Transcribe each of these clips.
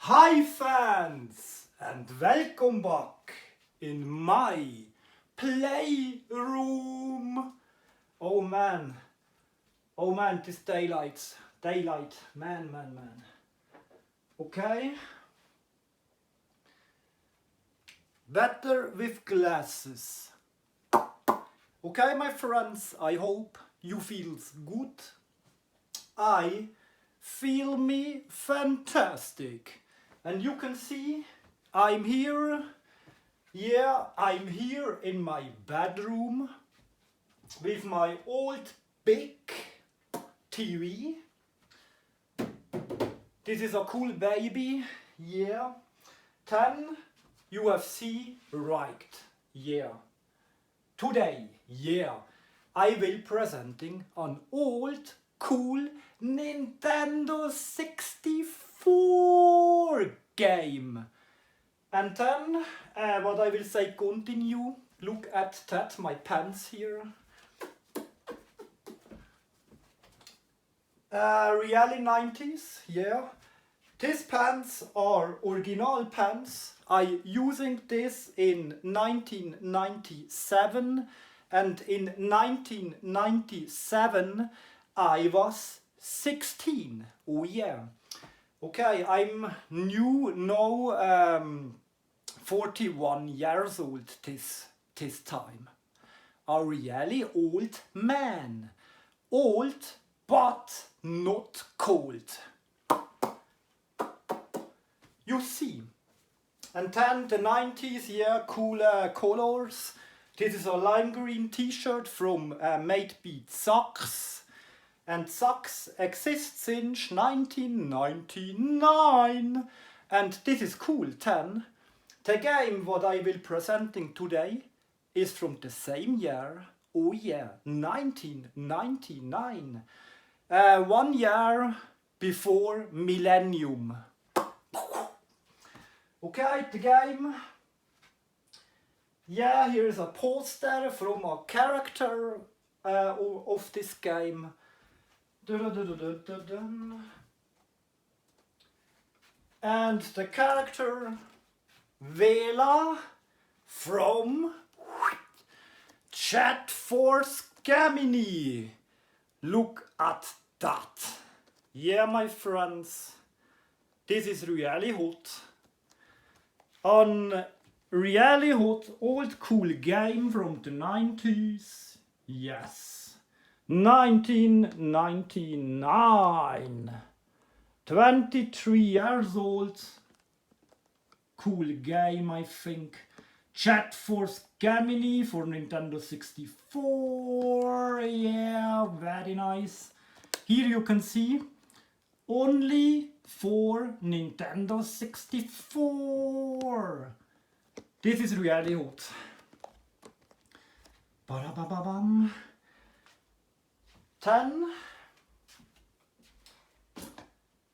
Hi fans and welcome back in my playroom. Oh man, this daylight, man. Okay, better with glasses. Okay, my friends, I hope you feels good. I feel me fantastic. And you can see I'm here. Yeah, I'm here in my bedroom with my old big TV. This is a cool baby. Yeah. 10 UFC right. Yeah. Today, yeah, I will presenting an old cool Nintendo 64 game. And then what I will say continue. Look at that, my pants here. Really 90s, yeah. These pants are original pants. I using this in 1997, and in 1997 I was 16. Oh yeah. Okay, I'm new now, 41 years old this time. A really old man. Old but not cold. You see. And then the 90s, yeah, cool colors. This is a lime green t-shirt from Made Beat Socks. And Socks exists since 1999. And this is cool, then. The game what I will presenting today is from the same year. Oh yeah, 1999. 1 year before millennium. Okay, the game. Yeah, here is a poster from a character of this game. And the character Vela from Chat Force Gemini. Look at that. Yeah, my friends, this is really hot. On really hot old cool game from the 90s. Yes. 1999. 23 years old. Cool game, I think. Chat Force Gemini for Nintendo 64. Yeah, very nice. Here you can see only for Nintendo 64. This is really hot. Ba-da-ba-ba-bam. 10.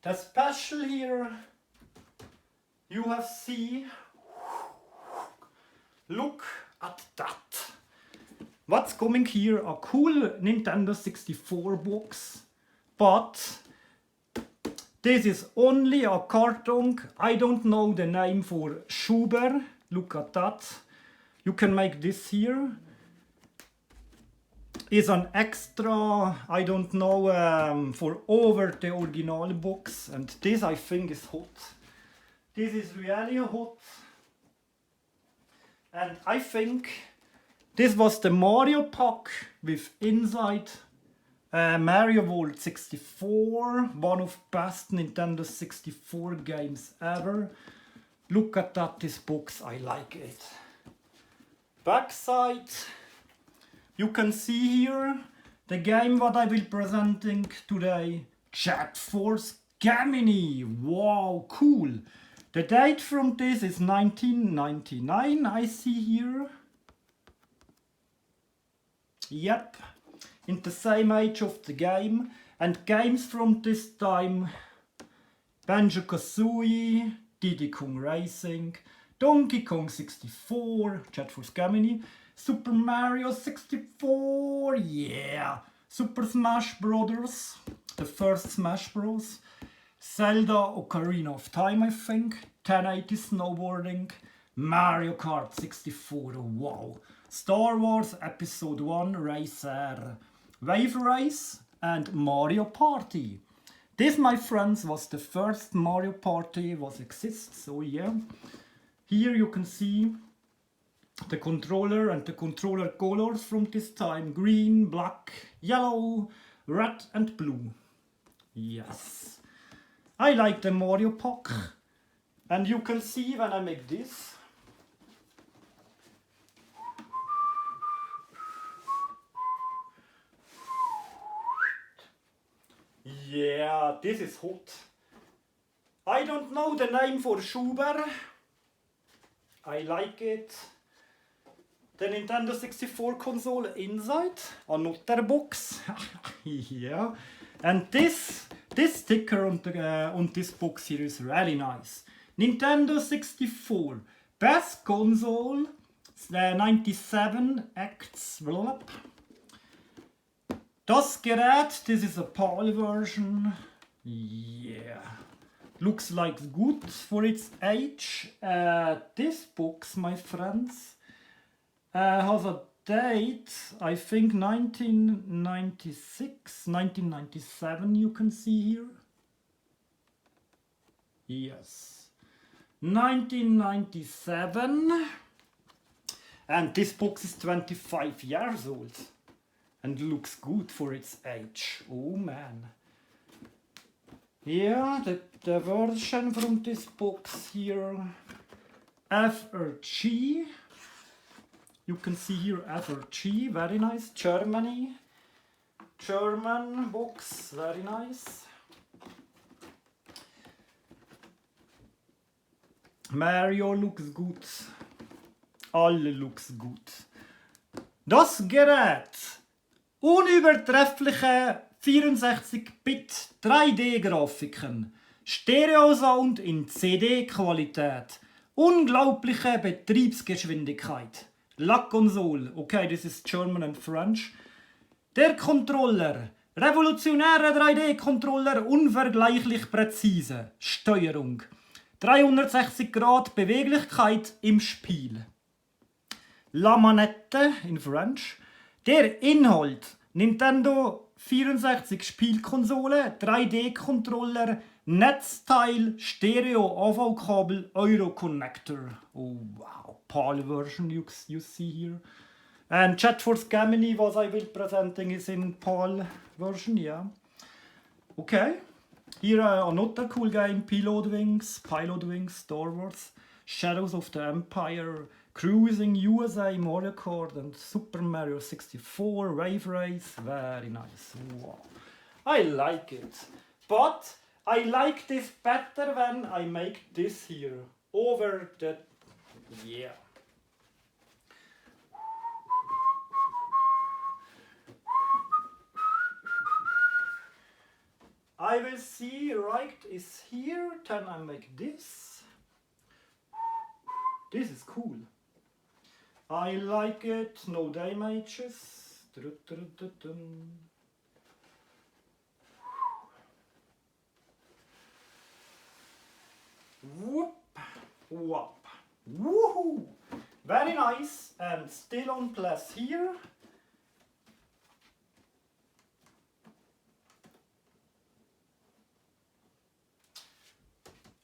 The special here you have see. Look at that. What's coming here? A cool Nintendo 64 box. But this is only a carton. I don't know the name for Schuber. Look at that. You can make this here. Is an extra, I don't know, for over the original box. And this I think is hot. This is really hot. And I think this was the Mario pack with inside Mario World 64, one of best Nintendo 64 games ever. Look at that, this box, I like it. Backside, you can see here the game what I will presenting today, Chat Force Gemini. Wow, cool. The date from this is 1999, I see here. Yep, in the same age of the game. And games from this time: Banjo-Kazooie, Diddy Kong Racing, Donkey Kong 64, Chat Force Gemini, Super Mario 64, yeah, Super Smash Brothers, the first Smash Bros. Zelda Ocarina of Time, I think. 1080 snowboarding. Mario Kart 64, wow. Star Wars Episode 1 Racer. Wave Race and Mario Party. This, my friends, was the first Mario Party was exists, so yeah. Here you can see the controller and the controller colors from this time. Green, black, yellow, red and blue. Yes. I like the Mario Pack. And you can see when I make this. Yeah, this is hot. I don't know the name for Schuber. I like it. The Nintendo 64 console inside, another box. Yeah. And this sticker on this box here is really nice. Nintendo 64, best console, 97 acts. Das Gerät, this is a PAL version. Yeah. Looks like good for its age. This box, my friends, has a date, I think 1996, 1997 you can see here. Yes. 1997. And this box is 25 years old. And looks good for its age. Oh man. Yeah, the version from this box here, FRG. You can see here FRG, very nice. Germany. German box, very nice. Mario looks good. Alle looks good. Das Gerät. Unübertreffliche 64-Bit 3D-Grafiken, Stereo-Sound in CD-Qualität, unglaubliche Betriebsgeschwindigkeit. La Console, okay, this is German and French. Der Controller, revolutionäre 3D-Controller, unvergleichlich präzise. Steuerung, 360 Grad Beweglichkeit im Spiel. La Manette in French. Der Inhalt, Nintendo 64 Spielkonsole, 3D-Controller, Netzteil, Stereo, AV-Kabel, Euro-Connector. Oh wow, PAL version you see here. And Chat for Gemini, what I will presenting is in PAL version, yeah. Okay, here another cool game, Pilot Wings, Star Wars, Shadows of the Empire, Cruising USA, Mario Kart and Super Mario 64, Wave Race, very nice. Wow. I like it. But I like this better when I make this here. Over the... yeah. I will see right is here, then I make this. This is cool. I like it, no damages. Whoop, whoop, woohoo! Very nice, and still on place here.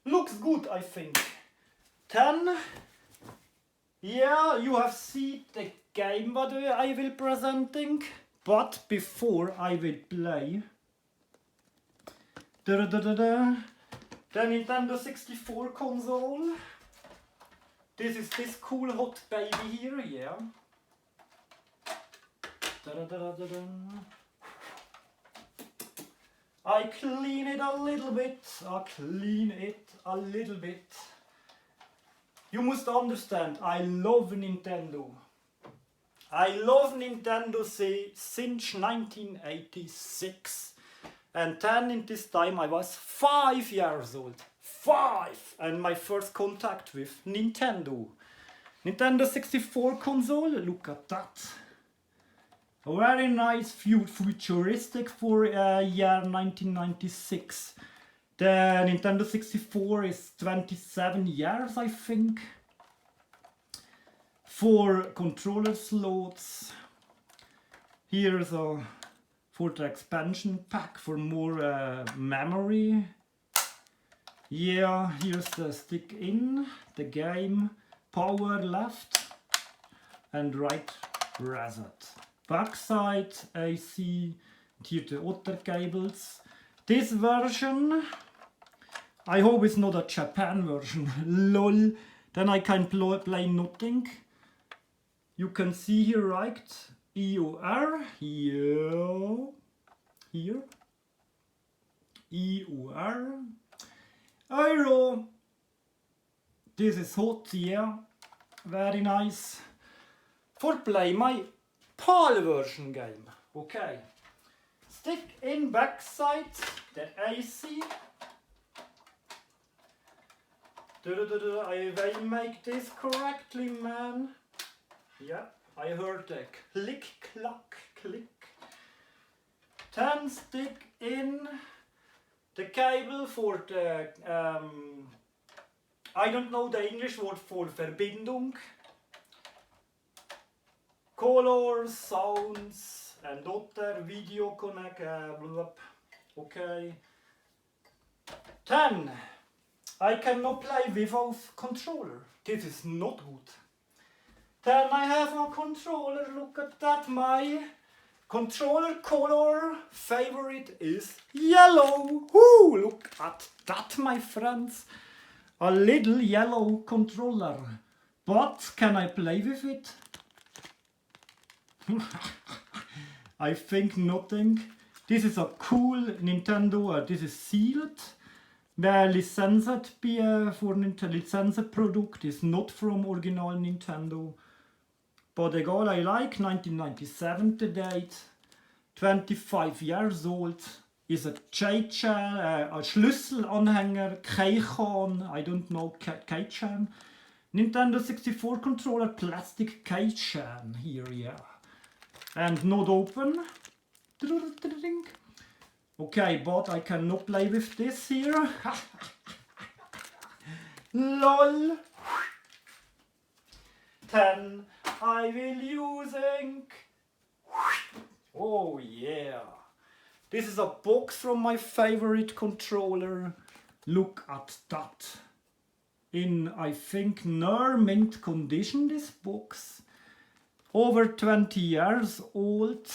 Looks good, I think. 10. Yeah, you have seen the game what I will presenting, but before I will play the Nintendo 64 console. This is this cool hot baby here, yeah. I clean it a little bit. You must understand, I love Nintendo. I love Nintendo since 1986. And then in this time I was 5 years old. 5! And my first contact with Nintendo. Nintendo 64 console, look at that. Very nice, futuristic for year 1996. The Nintendo 64 is 27 years, I think. 4 controller slots. Here's for the expansion pack for more memory. Yeah, here's the stick in, the game, power left and right reset. Backside AC, and here the other cables. This version, I hope it's not a Japan version, lol, then I can play nothing. You can see here, right, EUR, here, EUR, Euro, this is hot, yeah, very nice, for play my PAL version game, okay. Stick in backside, the AC. I will make this correctly, man. Yeah, I heard a click, clack, click. Then stick in the cable for the, I don't know the English word for Verbindung. Colors, sounds, and other video connect, okay. Then I cannot play without controller. This is not good. Then I have a controller. Look at that. My controller color favorite is yellow. Woo, look at that, my friends. A little yellow controller. But can I play with it? I think nothing. This is a cool Nintendo, this is sealed. The licensed for Nintendo licensed product is not from original Nintendo. But egal, I like 1997 the date. 25 years old. Is a Keychain, a Schlüsselanhänger, Keychain, I don't know, Keychain. Nintendo 64 controller, plastic Keychain here, yeah. And not open. Okay, but I cannot play with this here. LOL. Then I will using. Oh yeah. This is a box from my favorite controller. Look at that. In, I think, near mint condition, this box. Over 20 years old.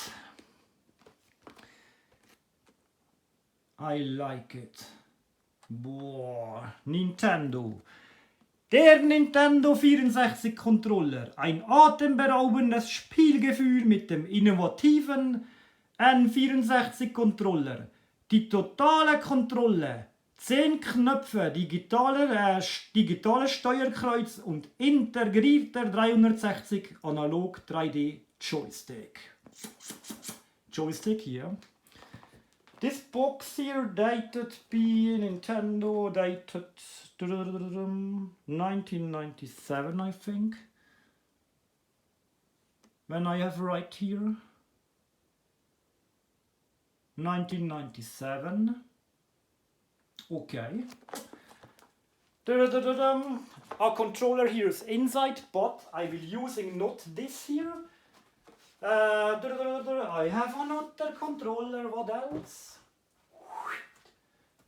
I like it. Boah, Nintendo. Der Nintendo 64 Controller. Ein atemberaubendes Spielgefühl mit dem innovativen N64 Controller. Die totale Kontrolle. 10 Knöpfe, digitales Steuerkreuz und integrierter 360 analog 3D Joystick. Joystick here. This box here dated by Nintendo, dated 1997, I think. When I have right here. 1997. Okay. Our controller here is inside, but I will using not this here. I have another controller, what else?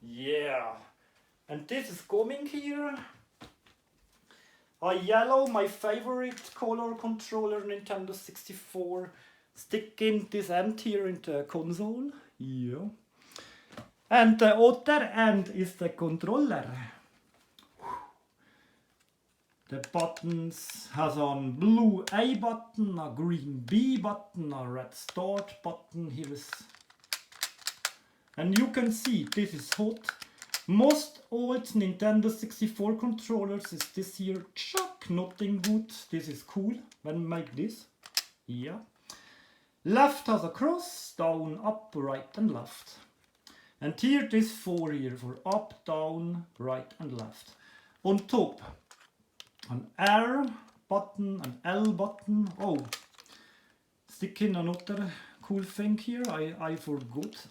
Yeah. And this is coming here. A yellow, my favorite color controller, Nintendo 64. Stick in this end here in the console. Yeah. And the other end is the controller. The buttons has a blue A button, a green B button, a red start button. Here is, and you can see this is hot. Most old Nintendo 64 controllers is this here. Chuck, nothing good. This is cool when make this. Yeah. Left has a cross, down, up, right and left. And here this 4 here for up, down, right and left. On top, an R button, an L button. Oh, stick in another cool thing here. I forgot.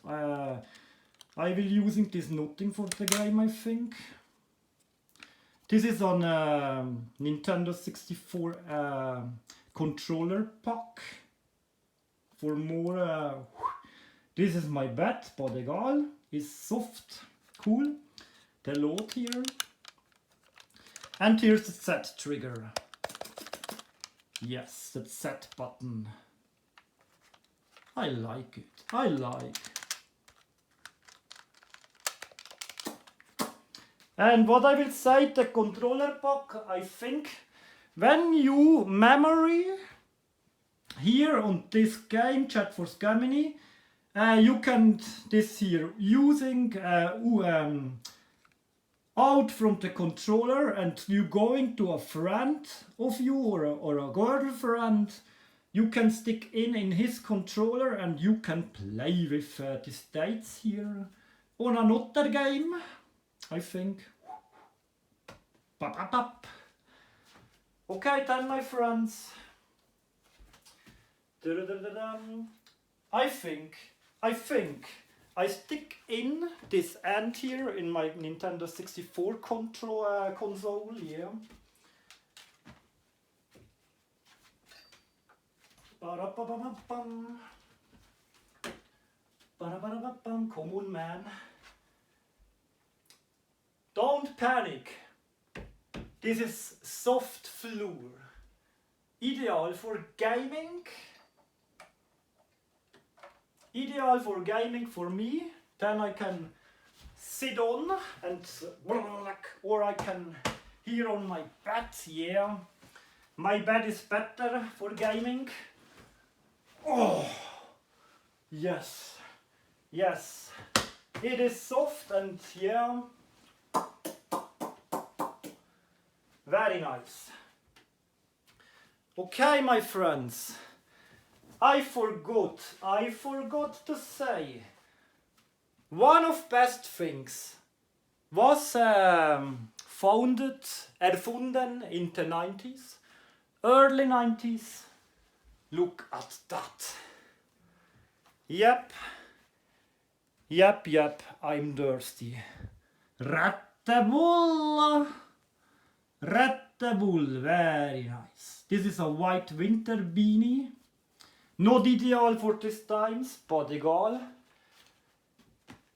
I will using this nothing for the game, I think. This is on Nintendo 64 controller pack. For more, this is my bed, but egal. It's soft, cool. The load here. And here's the set trigger. Yes, the set button. I like it. I like. And what I will say, the controller pack, I think, when you memory here on this game, Chat for Gemini, you can this here using out from the controller, and you going to a friend of you or a girlfriend, you can stick in his controller and you can play with the states here on another game, I think. Okay then, my friends. I think I stick in this end here in my Nintendo 64 console, yeah. Come on, man. Don't panic. This is soft floor. Ideal for gaming. Ideal for gaming for me. Then I can sit on and or I can here on my bed, yeah. My bed is better for gaming. Oh, yes, yes. It is soft and yeah, very nice. Okay, my friends. I forgot to say, one of best things was erfunden in the 90s, early 90s. Look at that. Yep, I'm thirsty. Red Bull, very nice. This is a white winter beanie. Not ideal for these times, but egal.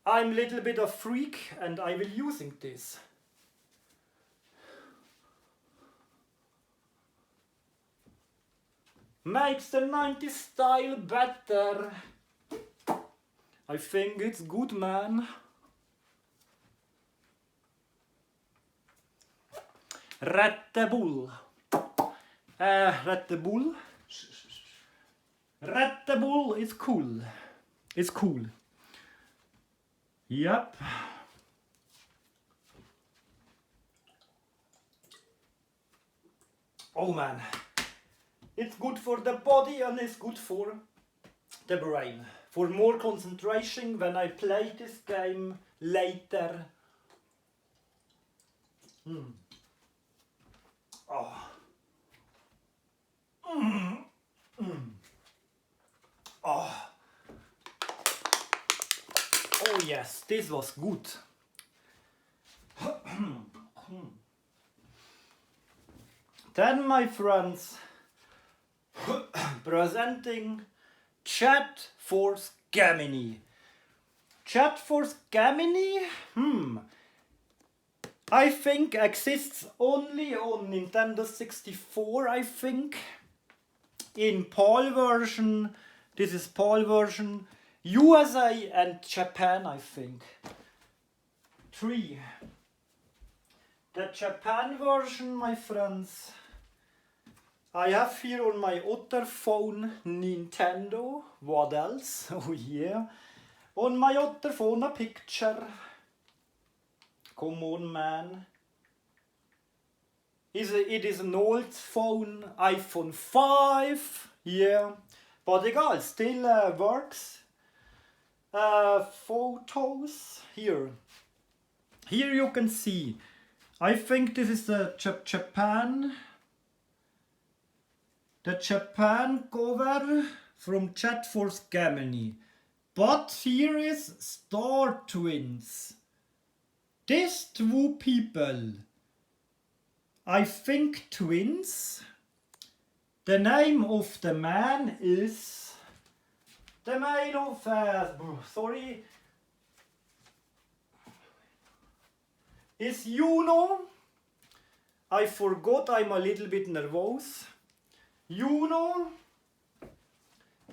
I'm a little bit of freak and I will using this. Makes the 90s style better. I think it's good, man. Red Bull. Red Bull is cool. It's cool. Yep. Oh man. It's good for the body and it's good for the brain. For more concentration when I play this game later. Oh. Oh. Oh yes, this was good. Then, my friends, presenting Chat for Gemini. Chat for Gemini, I think exists only on Nintendo 64, I think. In PAL version, this is PAL version, USA and Japan, I think. 3. The Japan version, my friends, I have here on my other phone Nintendo. What else? Oh yeah. On my other phone a picture. Come on, man. It is an old phone, iPhone 5. Yeah. But egal, still works. Photos. Here. Here you can see. I think this is the Japan. The Japan cover from Chat for Gemini. But here is Star Twins. These two people, I think twins. The name of the man is the man of is Juno. I forgot, I'm a little bit nervous. Juno.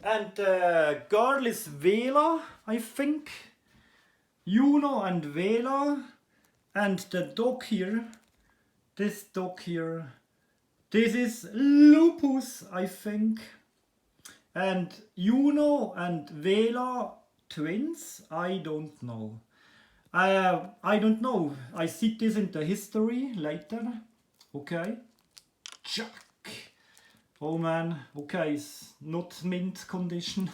And the girl is Vela, I think. Juno and Vela. And the dog here. This dog here. This is Lupus, I think. And Juno and Vela twins? I don't know. I don't know. I see this in the history later. Okay. Jack. Oh man. Okay, it's not mint condition.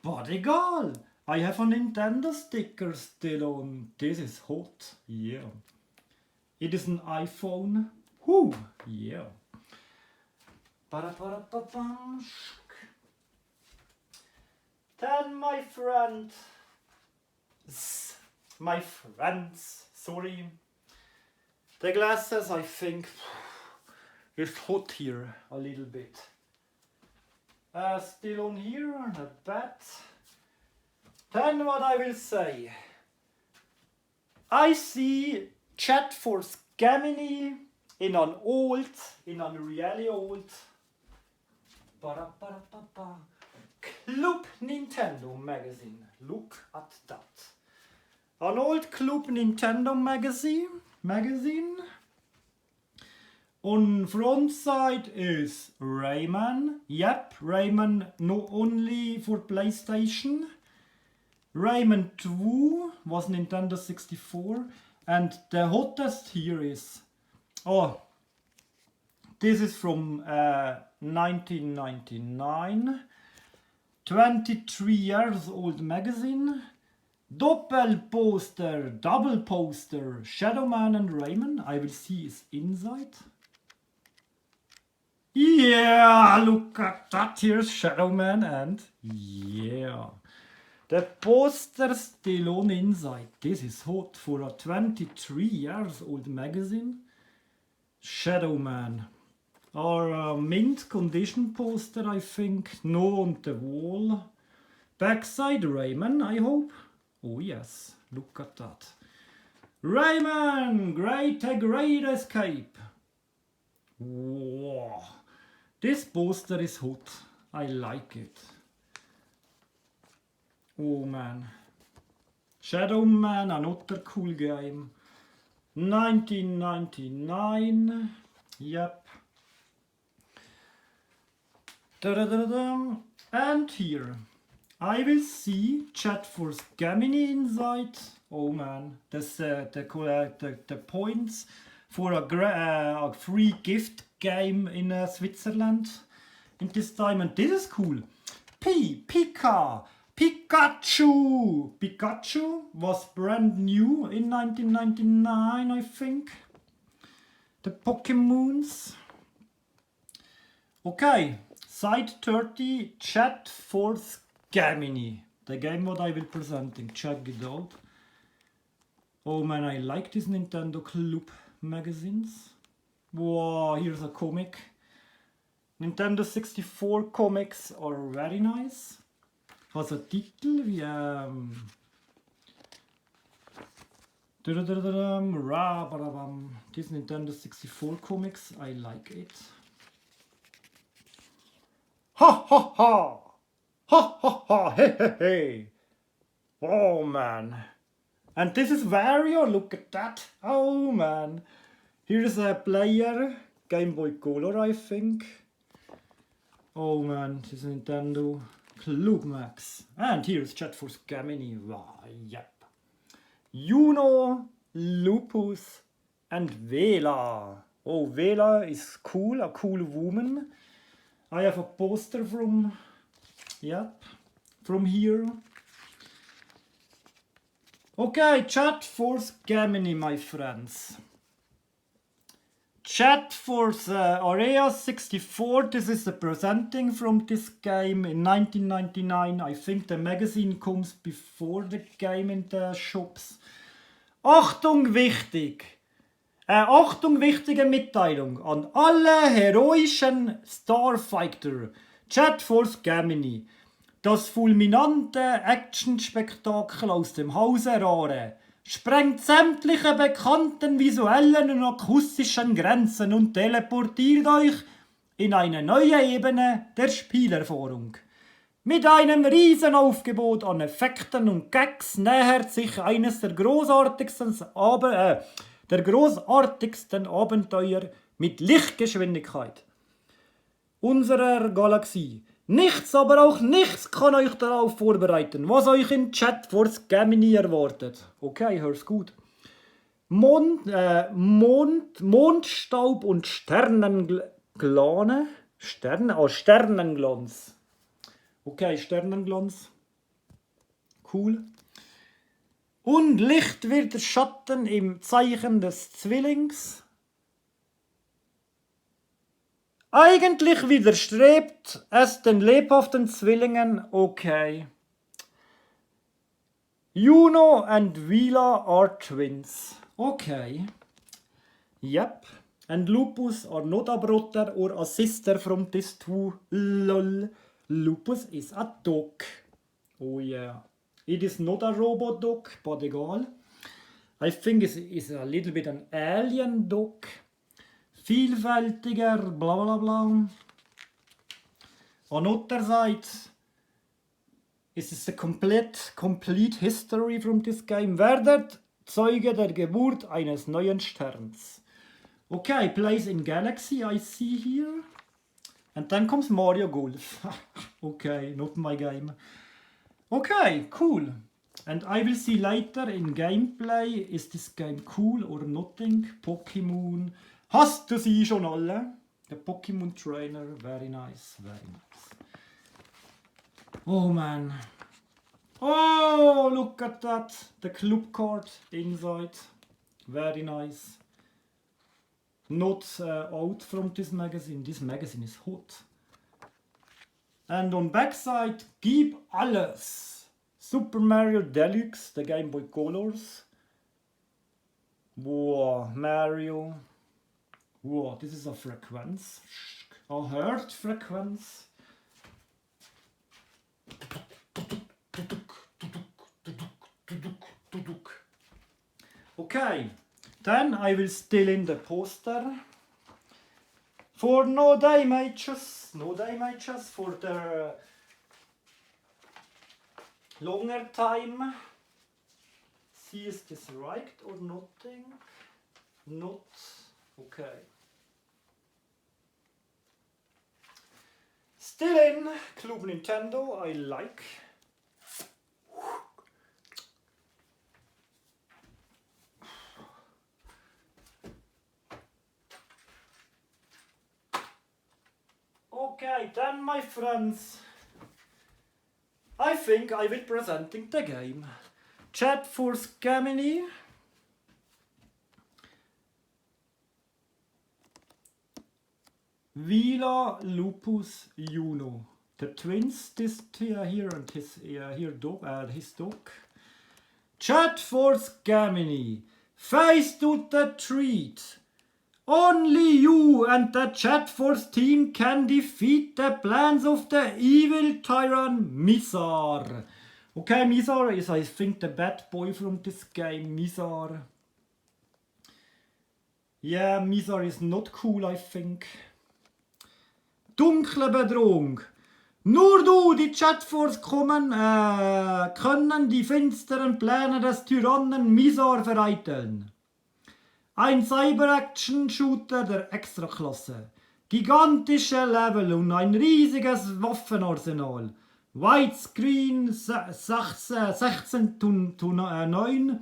But egal. I have a Nintendo sticker still on. This is hot. Yeah. It is an iPhone. Whoo. Yeah. Then my friends, sorry. The glasses, I think, it's hot here a little bit. Still on here, not bad. Then what I will say. I see chat for Gemini in an really old Club Nintendo magazine. Look at that. An old Club Nintendo magazine. On front side is Rayman. Yep, Rayman not only for PlayStation. Rayman 2 was Nintendo 64. And the hottest here is... Oh, this is from 1999. 23 years old magazine. Double poster, Shadow Man and Rayman. I will see his inside. Yeah, look at that. Here's Shadow Man and yeah. The poster still on inside. This is hot for a 23 years old magazine. Shadow Man. Or a mint condition poster, I think. No, on the wall. Backside Rayman, I hope. Oh yes, look at that. Rayman, great escape. Wow. This poster is hot. I like it. Oh man. Shadow Man, another cool game. 1999. Yep. Da-da-da-da. And here I will see chat for Gemini inside. Oh man, that's the points for a free gift game in Switzerland in this time, and this is cool. Pikachu was brand new in 1999, I think. The Pokemons. Okay, side 30, chat for Gemini. The game what I will presenting. Check it out. Oh man, I like these Nintendo Club magazines. Wow, here's a comic. Nintendo 64 comics are very nice. Has a titel wie these Nintendo 64 comics, I like it. Ha ha ha! Ha ha ha! Hey hey hey! Oh man! And this is Wario, look at that! Oh man! Here's a player, Game Boy Color I think. Oh man, this is Nintendo Club Max. And here's chat for Gemini. Wow, yep. Juno, Lupus, and Vela. Oh, Vela is cool, a cool woman. I have a poster from here. Okay, chat for Gemini, my friends. Chat Force Area 64. This is the presenting from this game in 1999. I think the magazine comes before the game in the shops. Achtung wichtig! Achtung wichtige Mitteilung an alle heroischen Starfighter. Chat Force Gemini. Das fulminante Actionspektakel aus dem Hause Rare sprengt sämtliche bekannten visuellen und akustischen Grenzen und teleportiert euch in eine neue Ebene der Spielerfahrung. Mit einem Riesenaufgebot an Effekten und Gags nähert sich eines der großartigsten Abenteuer mit Lichtgeschwindigkeit unserer Galaxie. Nichts, aber auch nichts kann euch darauf vorbereiten, was euch in Chat Force Gemini erwartet. Okay, hör's gut. Mondstaub und Sternenglanz. Okay, Sternenglanz. Cool. Und Licht wird Schatten im Zeichen des Zwillings. Eigentlich widerstrebt es den lebhaften Zwillingen, okay. Juno and Vila are twins. Okay. Yep. And Lupus are not a brother or a sister from these two. Lol. Lupus is a dog. Oh yeah. It is not a robot dog, but egal. I think it's a little bit an alien dog. Vielfältiger, bla bla bla. On other side, is this a complete history from this game. Werdet Zeuge der Geburt eines neuen Sterns. Okay, plays in Galaxy, I see here. And then comes Mario Golf. Okay, not my game. Okay, cool. And I will see later in gameplay, is this game cool or nothing? Pokémon. Hast du sie schon alle? The Pokémon Trainer, very nice, very nice. Oh man. Oh, look at that. The club card inside. Very nice. Not out from this magazine. This magazine is hot. And on backside, gib alles. Super Mario Deluxe, the Game Boy Colors. Wow, Mario. Wow, this is a frequenz. A Hört frequenz. Okay, then I will still in the poster. For no damages for the longer time. See, is this right or nothing? Not okay. Still in Club Nintendo, I like. Okay, then my friends, I think I will presenting the game. Chat Force Gemini. Vila, Lupus, Juno. The twins, this here and his dog. Chat Force Gemini. Face to the treat. Only you and the Chat Force team can defeat the plans of the evil tyrant Mizar. Okay, Mizar is, I think, the bad boy from this game. Mizar. Yeah, Mizar is not cool, I think. Dunkle Bedrohung. Nur du, die Chat Force können die finsteren Pläne des Tyrannen Mizar vereiteln. Ein Cyber-Action-Shooter der Extraklasse. Gigantische Level und ein riesiges Waffenarsenal. Widescreen 16:9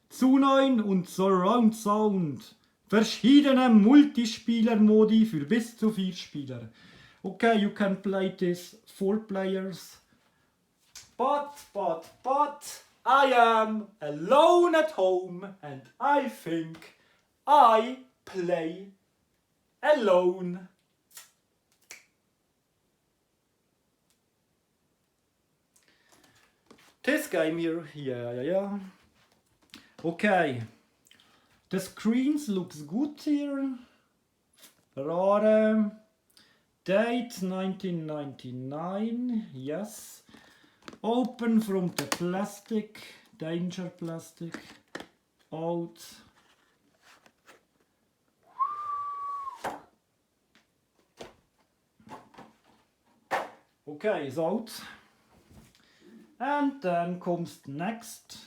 zu 9 und Surround Sound. Verschiedene Multispieler-Modi für bis zu 4 Spieler. Okay, you can play this 4 players. But, I am alone at home and I think I play alone. This game here, yeah. Okay, the screens looks good here. Rare. Date 1999, yes. Open from the plastic, danger plastic, out. Okay, it's out. And then comes next.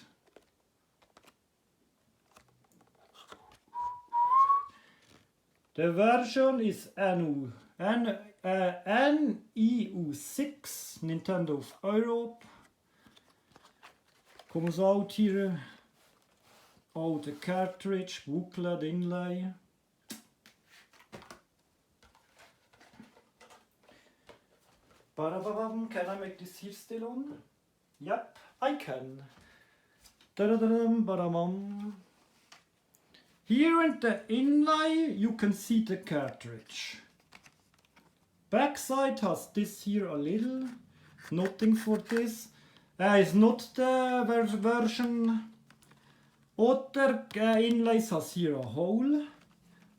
The version is NEU6, Nintendo of Europe. Comes out here. Oh, the cartridge, booklet, inlay. Can I make this here still on? Yep, I can. Here in the inlay you can see the cartridge. Backside has this here a little, nothing for this. It's not the version. Other inlays has here a hole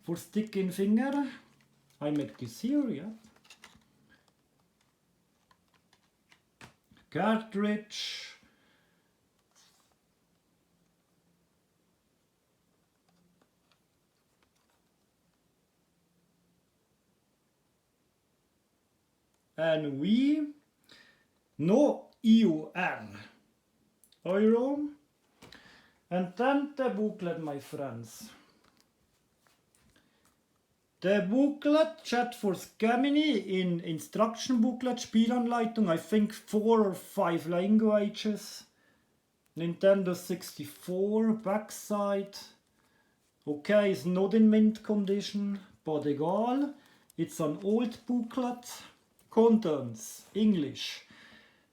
for sticking finger. I make this here, yeah. Cartridge. And we no EUR euro. And then the booklet, my friends. The booklet, chat for Gemini in instruction booklet, Spielanleitung, I think 4 or 5 languages. Nintendo 64, backside. Okay, it's not in mint condition, but egal. It's an old booklet. Contents, English,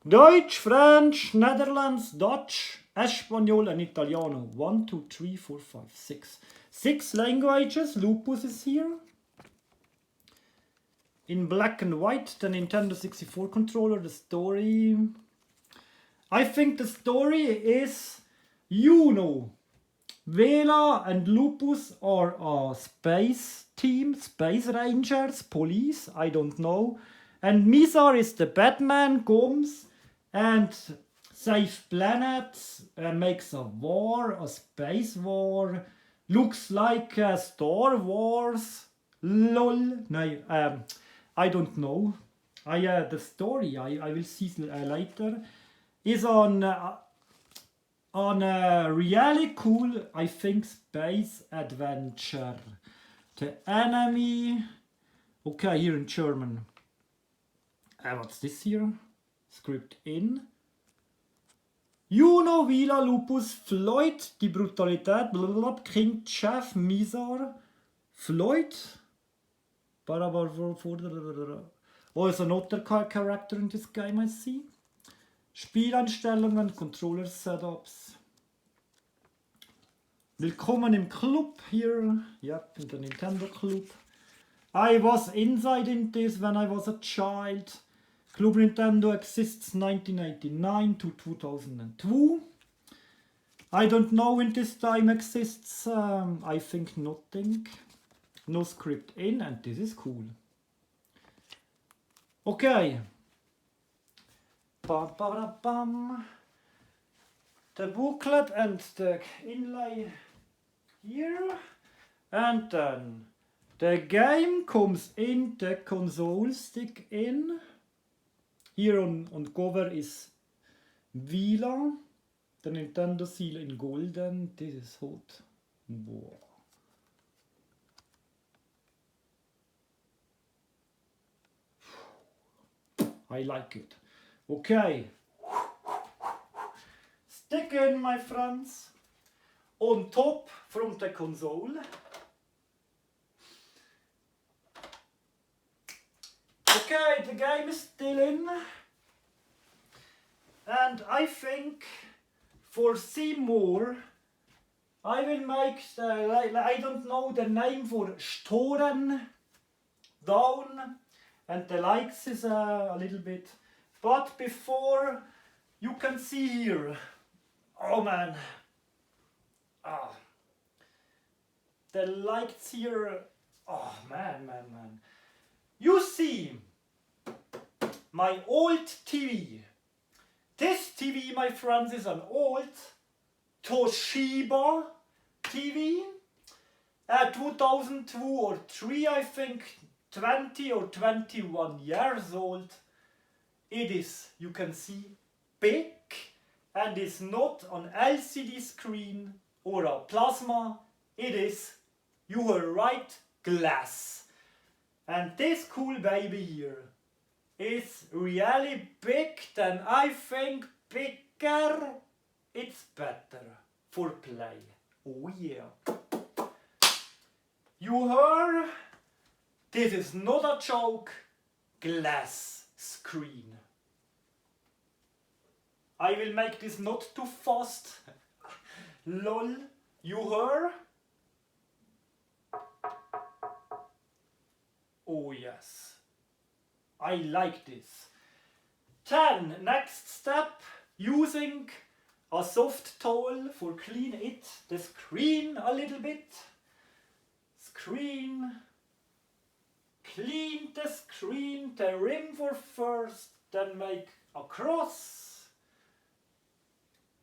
Deutsch, French, Netherlands, Dutch, Espanol and Italiano. 1, 2, 3, 4, 5, 6. 6 languages. Lupus is here. In black and white, the Nintendo 64 controller, the story. I think the story is, Vela and Lupus are a space team, space rangers, police, I don't know. And Mizar is the Batman, comes and saves planets, makes a war, a space war. Looks like Star Wars. Lol. No, I don't know. The story I will see later is on really cool, I think, space adventure. The enemy. Okay, here in German. What's this here? Script in. Vila Lupus Floyd, die Brutalität, blablabla, King Chef Mizar, Floyd. Oh, is another character in this game, I see. Spieleinstellungen, Controller Setups. Willkommen im Club here. Yep, in the Nintendo Club. I was inside in this when I was a child. Club Nintendo exists 1989 to 2002. I don't know when this time exists. I think nothing. No script in, and this is cool. Okay. Bam, bam, bam. The booklet and the inlay here. And then the game comes in the console stick in. Here on cover is Vila, the Nintendo seal in golden. This is hot. Wow. I like it. Okay. Stick in, my friends. On top from the console. Okay, the game is still in. And I think for see more, I will make the, I don't know the name for Storen. down, and the lights is a little bit. But before, you can see here, oh man, the lights here, oh man. You see my old TV. This TV, my friends, is an old Toshiba TV. 2002 or 3, I think, 20 or 21 years old. It is, you can see, big, and is not an LCD screen or a plasma. It is, you were right, glass. And this cool baby here is really big, than I think bigger, it's better for play. Oh yeah. You heard? This is not a joke. Glass screen. I will make this not too fast. Lol. You heard? Oh yes. I like this. 10. Next step. Using a soft towel for clean it. The screen a little bit. Screen. Clean the screen, the rim for first, then make a cross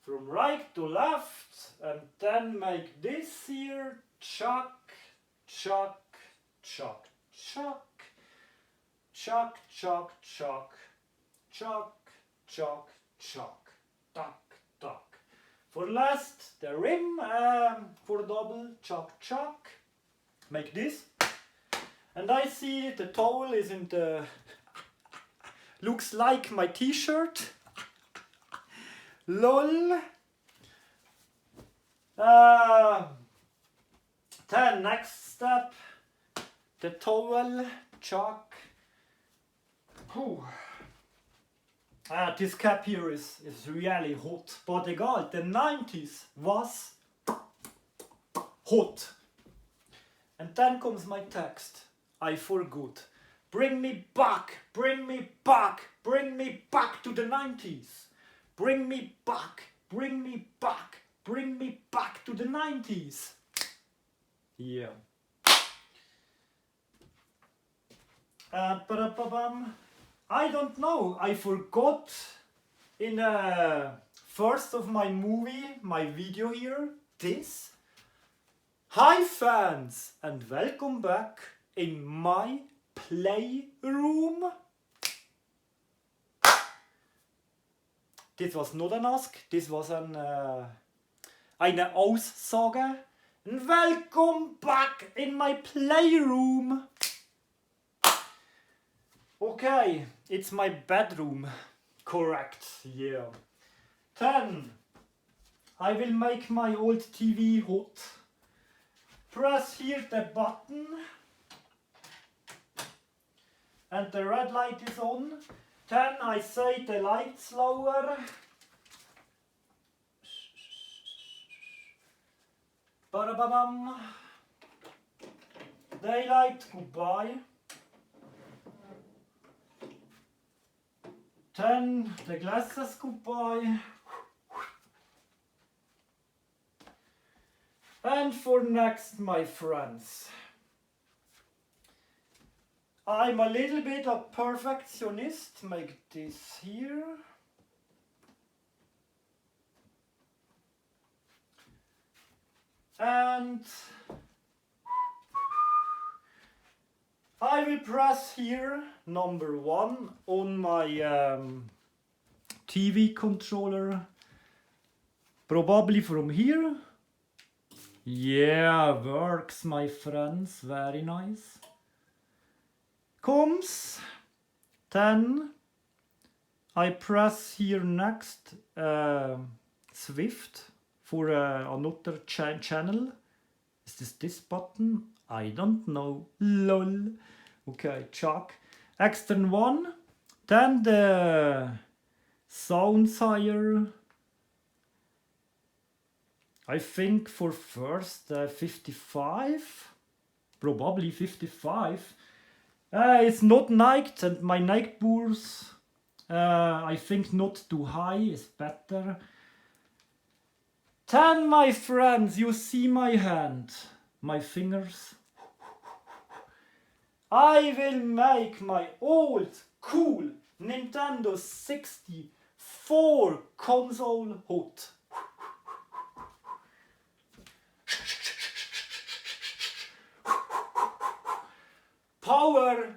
from right to left, and then make this here, chuck, chuck, chuck, chuck, chuck, chuck, chuck, chuck, chuck, chuck, tuck, tuck. For last, the rim, for double, chuck, chuck, make this. And I see the towel is in the looks like my t-shirt. Lol. 10. Next step. The towel. Chuck. This cap here is really hot. But egal, the 90s was hot. And then comes my text. I forgot. Bring me back, bring me back, bring me back to the 90s. Bring me back, bring me back, bring me back to the 90s. Yeah. I don't know, I forgot in first of my movie, my video here, this. Hi fans, and welcome back in my playroom. This was not an ask, this was eine Aussage. And welcome back in my playroom. Okay, it's my bedroom. Correct, yeah. 10. I will make my old TV hot. Press here the button. And the red light is on. Then I say the lights lower. Ba-da-ba-bam. Daylight, goodbye. Then the glasses, goodbye. And for next, my friends. I'm a little bit a perfectionist. Make this here. And I will press here number 1 on my TV controller. Probably from here. Yeah, works, my friends. Very nice. Comes. Then I press here next Swift for another channel. Is this button? I don't know. Lol. Okay, chuck. Extern 1. Then the sounds higher. I think for first 55. Probably 55. It's not naked, and my naked bours, I think not too high is better. Then, my friends, you see my hand, my fingers. I will make my old, cool Nintendo 64 console hot. Power,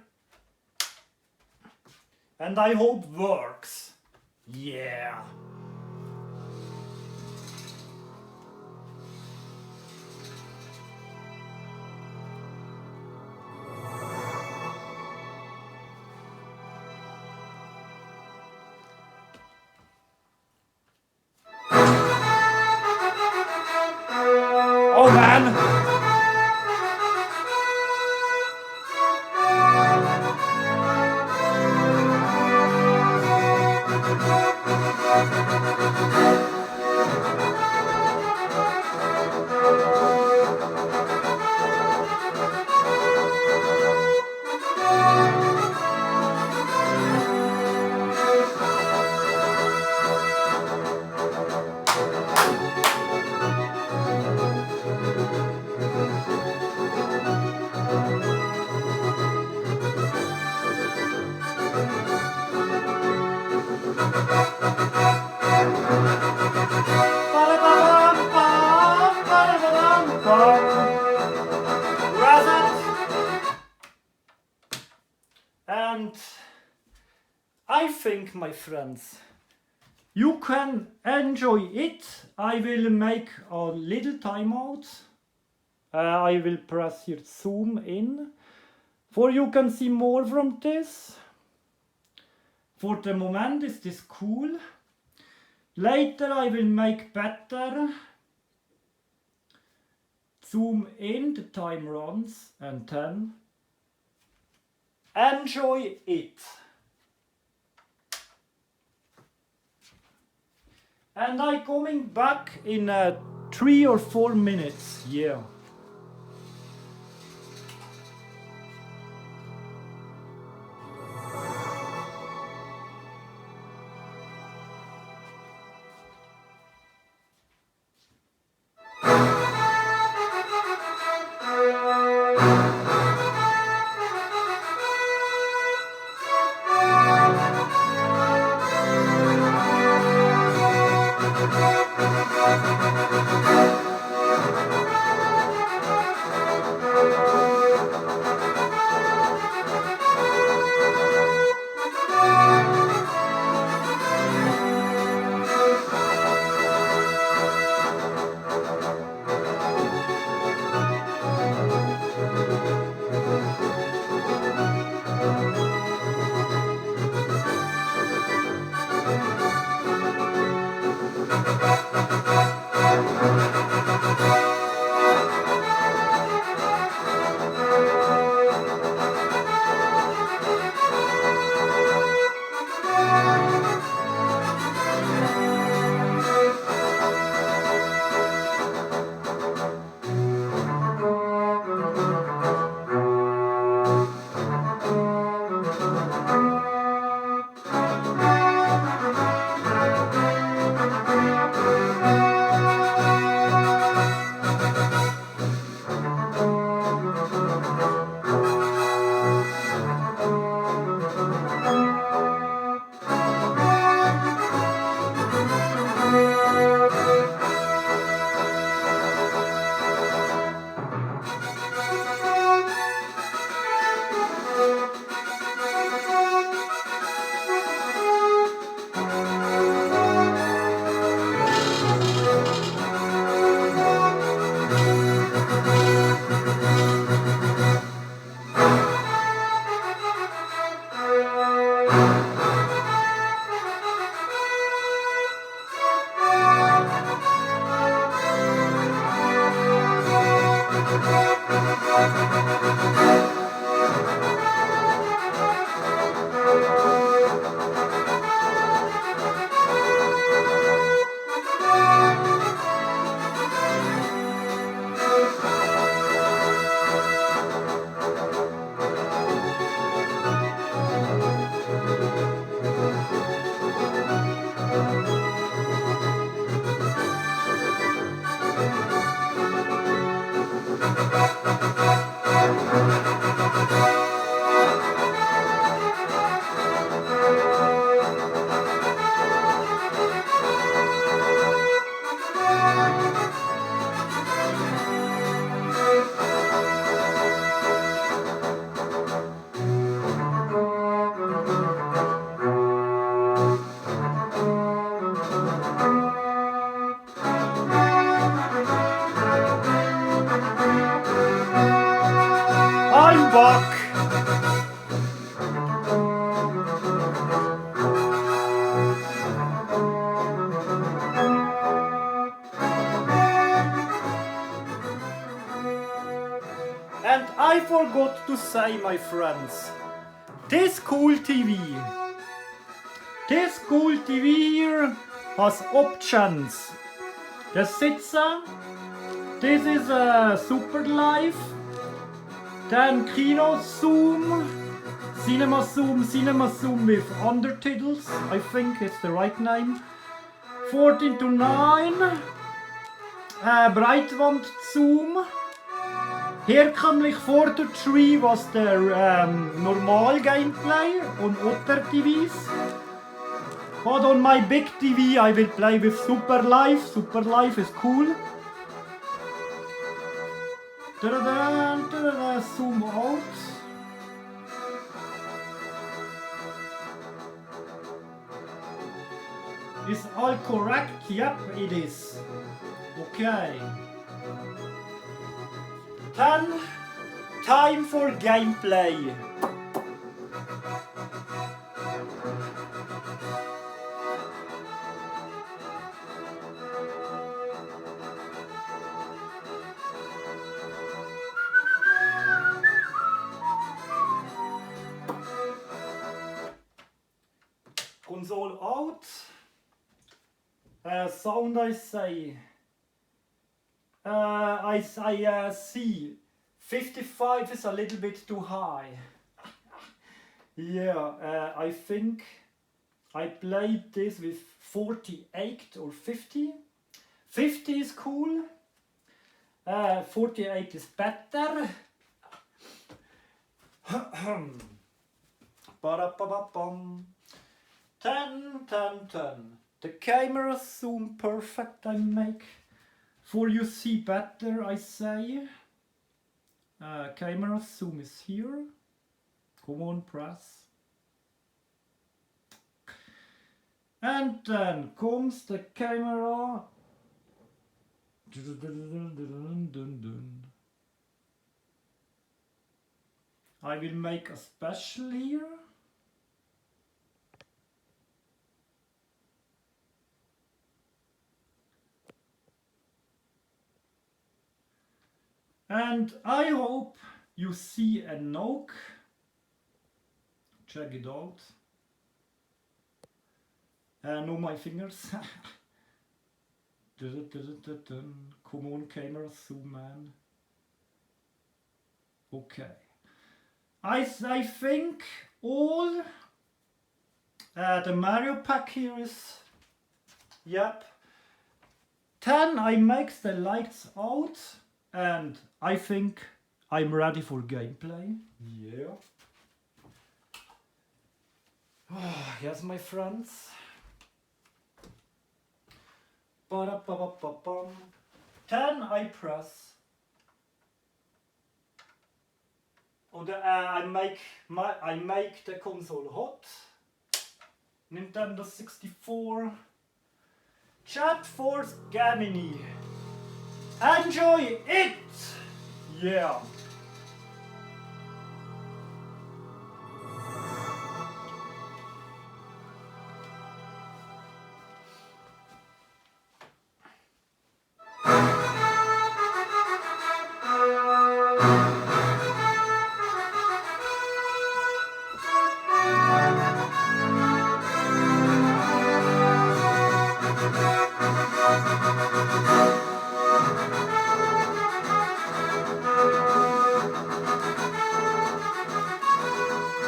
and I hope works. Yeah. Oh man. And I think, my friends, you can enjoy it. I will make a little timeout. I will press here zoom in, for you can see more from this. For the moment is this cool. Later I will make better. Zoom in, the time runs, and then enjoy it. And I coming back in 3 or 4 minutes. Yeah. And I forgot to say, my friends, this cool TV here has options. The Sitzer, this is a Super Live, then Kino Zoom, Cinema Zoom with undertitles, I think it's the right name, 14 to 9, Breitwand Zoom, herkömmlich 4 to 3 was der normal gameplay on other TVs. But on my big TV I will play with Super Live. Super Live is cool. Zoom out. Is all correct? Yep, it is. Okay. 10. Time for gameplay. Console out. Sound I say. I see 55 is a little bit too high. Yeah, I think I played this with 48 or 50. 50 is cool. 48 is better. Ba-da-ba-ba-bum. 10. The camera zoom perfect I make. For you see better I say. Camera zoom is here. Come on, press. And then comes the camera. I will make a special here. And I hope you see a nook. Check it out. No, my fingers. Come on, camera zoom, man. Okay. I think all the Mario pack here is. Yep. 10. I make the lights out. And I think I'm ready for gameplay. Yeah. Oh, yes, my friends. 10 I press. Oh, I make the console hot. Nintendo 64. Chat Force Gemini. Enjoy it! Yeah.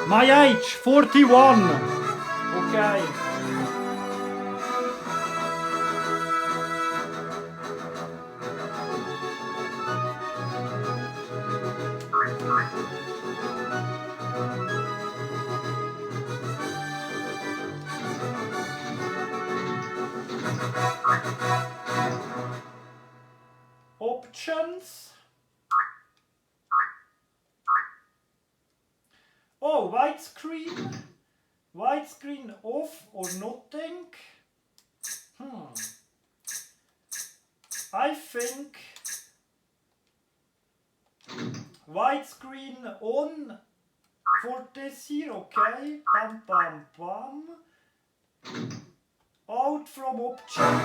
My age, 41. Okay. Options. Oh, widescreen. Widescreen off or nothing. I think widescreen on for this here, okay. Bam bam bam. Out from options.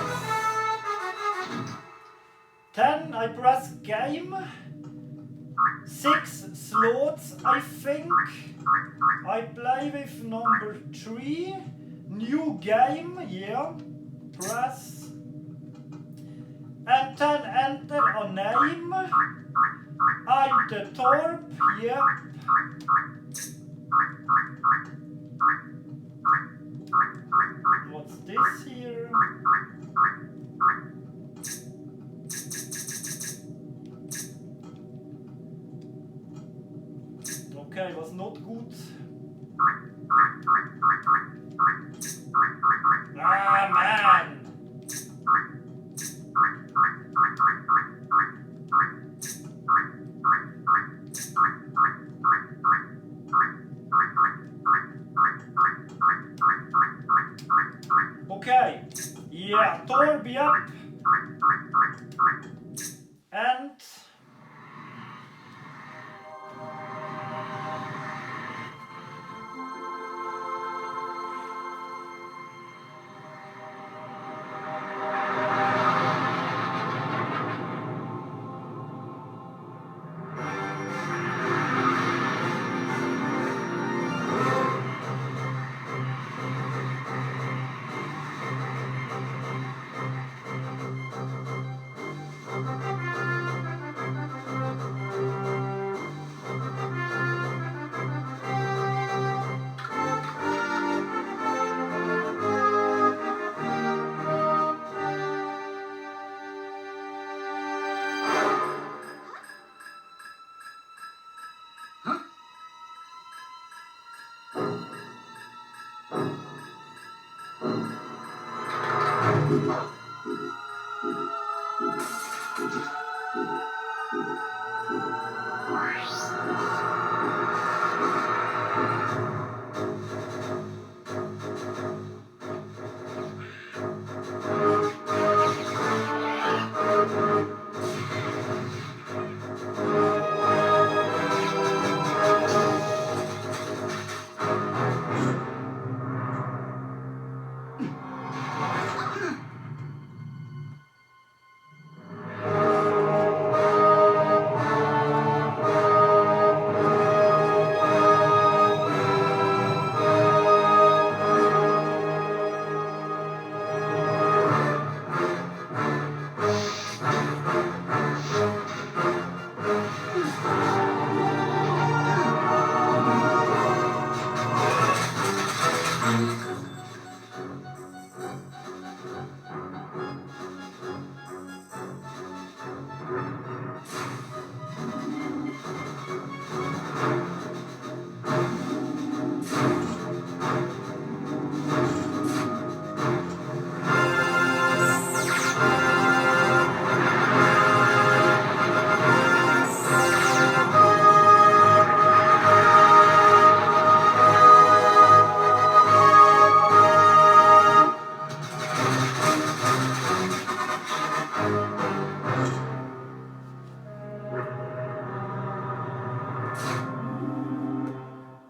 10 I press game. 6 slots, I think. I play with number 3. New game, yeah. Press. And then enter a name. I'm the Torp, yeah. What's this here? Okay, was not good. Ah, man! Okay, yeah, Torby up. And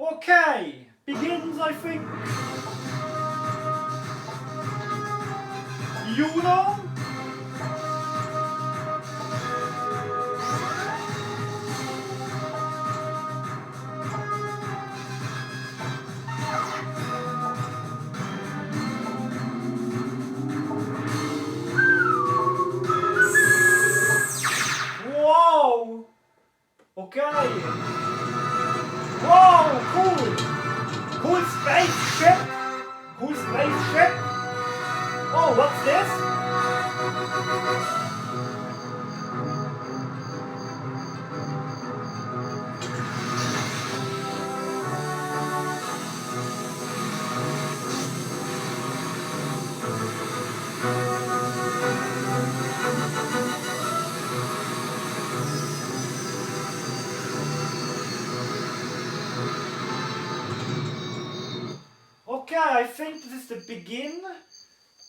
okay, begins, I think. You know? Wow! Okay. Wow, cool! Cool spaceship! Cool spaceship! Oh, what's this? Okay, I think this is the begin.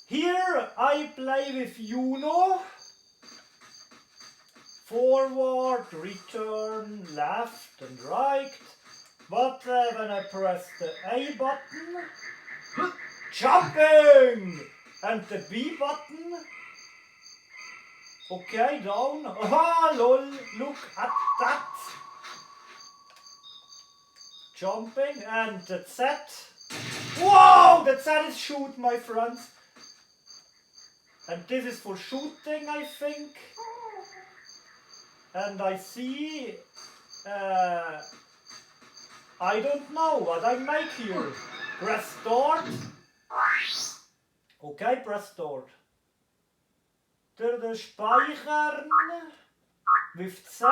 Here I play with Uno. Forward, return, left and right. But when I press the A button, jumping! And the B button, okay, down. Ah, lol, look at that. jumping, and the Z. Whoa! The Z is shoot, my friends. And this is for shooting, I think. And I see... I don't know what I make here. Press start. Okay, press start. The speichern. With Z,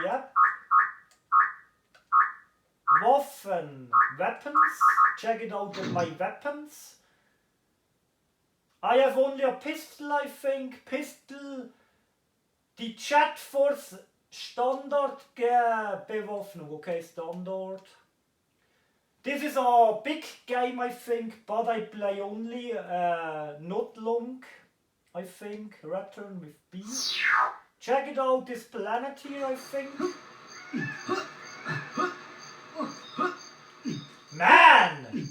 yep. Waffen, weapons. Check it out in my weapons. I have only a pistol, I think. Pistol. Die Chatforce Standard Bewaffnung. Okay, Standard. This is a big game, I think, but I play only not long, I think. Return with B. Check it out, this planet here, I think. Man!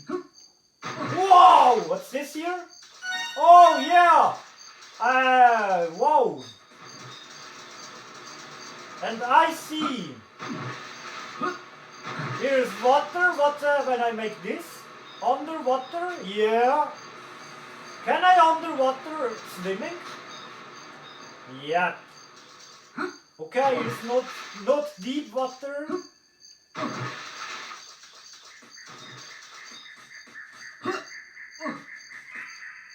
Whoa! What's this here? Oh, yeah! Whoa! And I see. Here's water, when I make this. Underwater, yeah. Can I underwater swimming? Yeah. Okay, it's not deep water.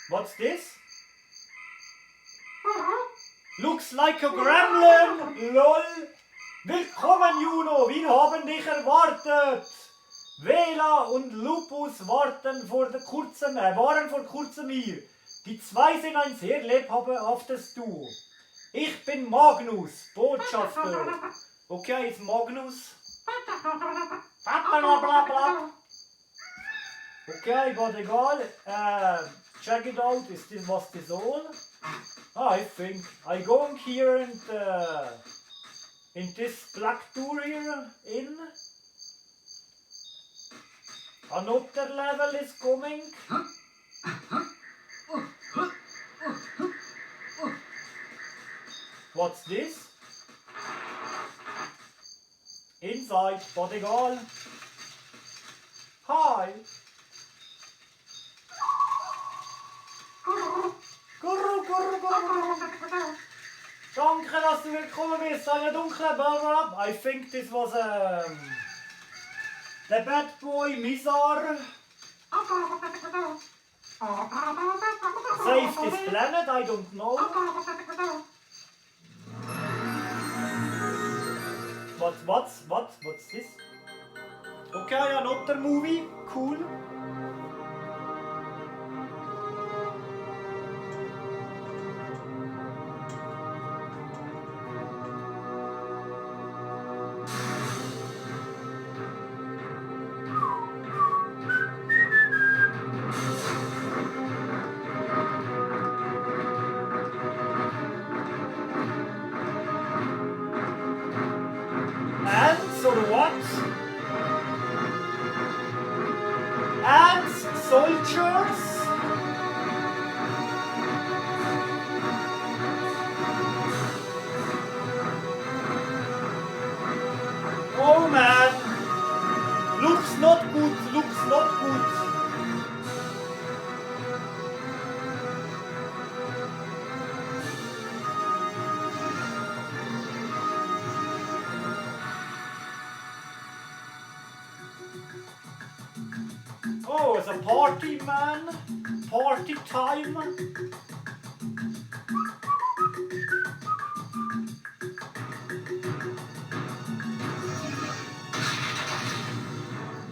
What's this? Looks like a gremlin! LOL! Willkommen, Juno! Wir haben dich erwartet! Vela und Lupus waren vor kurzem hier. Die zwei sind ein sehr lebhaftes Duo. Ich bin Magnus, Botschafter. Okay, it's Magnus. Okay, but egal. Check it out. Was this all? I think I going here and in this black door here in. Another level is coming. What's this? Inside, but egal. Hi. Gurru, gurru, gurru. Danke, dass du gekommen bist, eine dunkle Barbara. I think this was the bad boy Mizar. Save this planet, I don't know. What's this? Okay, another movie, cool. Ants or what? Ants, soldiers. Oh man, looks not good, looks not good. Oh, it's a party, man. Party time.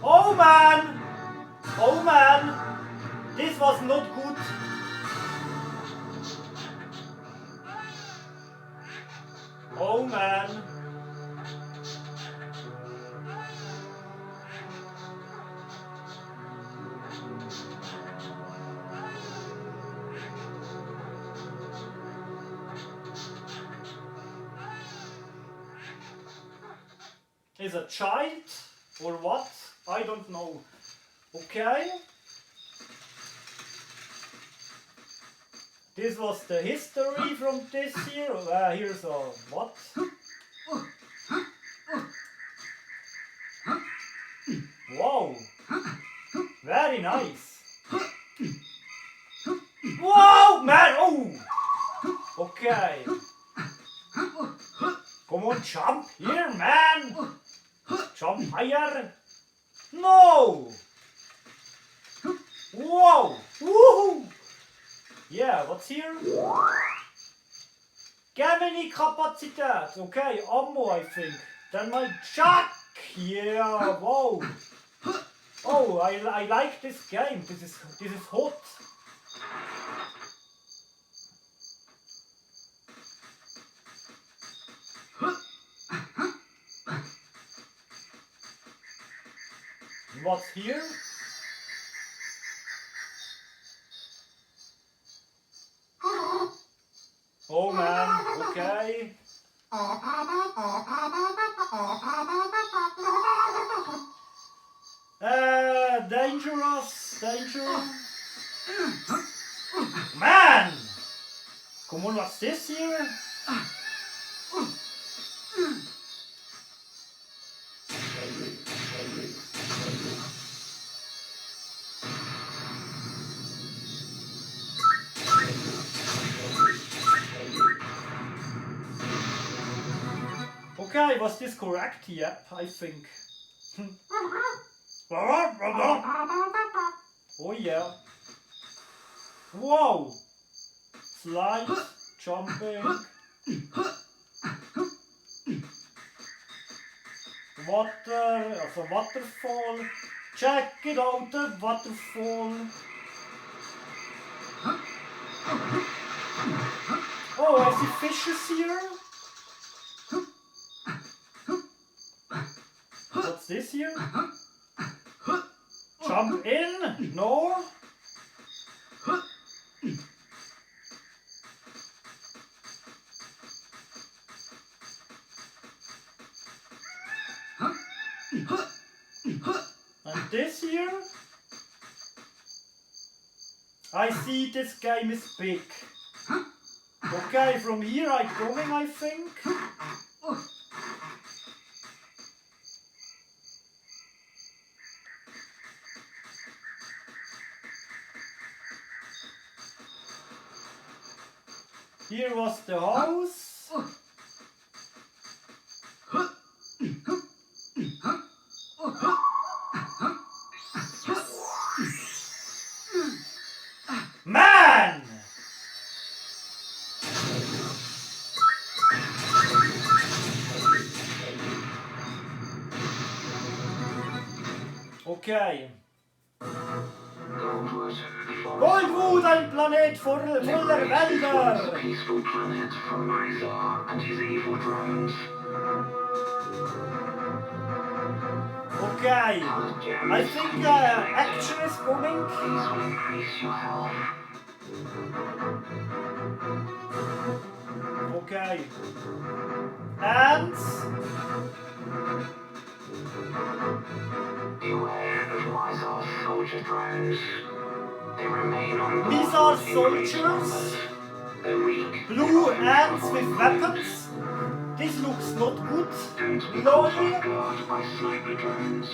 Oh man! Oh man! This was not good. Oh man! Is a child or what? I don't know. Okay. This was the history from this here. Here's a what? Very nice. Whoa, man! Oh! Okay. Come on, jump here, man! Jump higher! No! Whoa! Woohoo! Yeah, what's here? Gemini Kapazität. Okay, ammo, I think. Then my jack! Yeah, whoa! Oh, I like this game. This is hot. What's here? Oh man, okay. Dangerous. Man! Come on, what's this here? Okay, was this correct? Yep, I think. Oh yeah. Whoa! Slide, jumping. Water, also waterfall. Check it out, the waterfall. Oh, I see fishes here. What's this here? Jump in? No? And this here? I see this game is big. Okay, from here I'm coming, I think. Here was the house. Man! Okay. Goldwood, ein Planet voller Wälder. A peaceful planet from Mizar and his evil drones. Okay, I think action is coming. These will increase your health. Okay. And Beware of Mizar's soldier drones. They remain on guard Mizar's in great soldiers? numbers. They're weak. blue ants with weapons. This looks not good. Don't be LOL. caught off guard by sniper drones.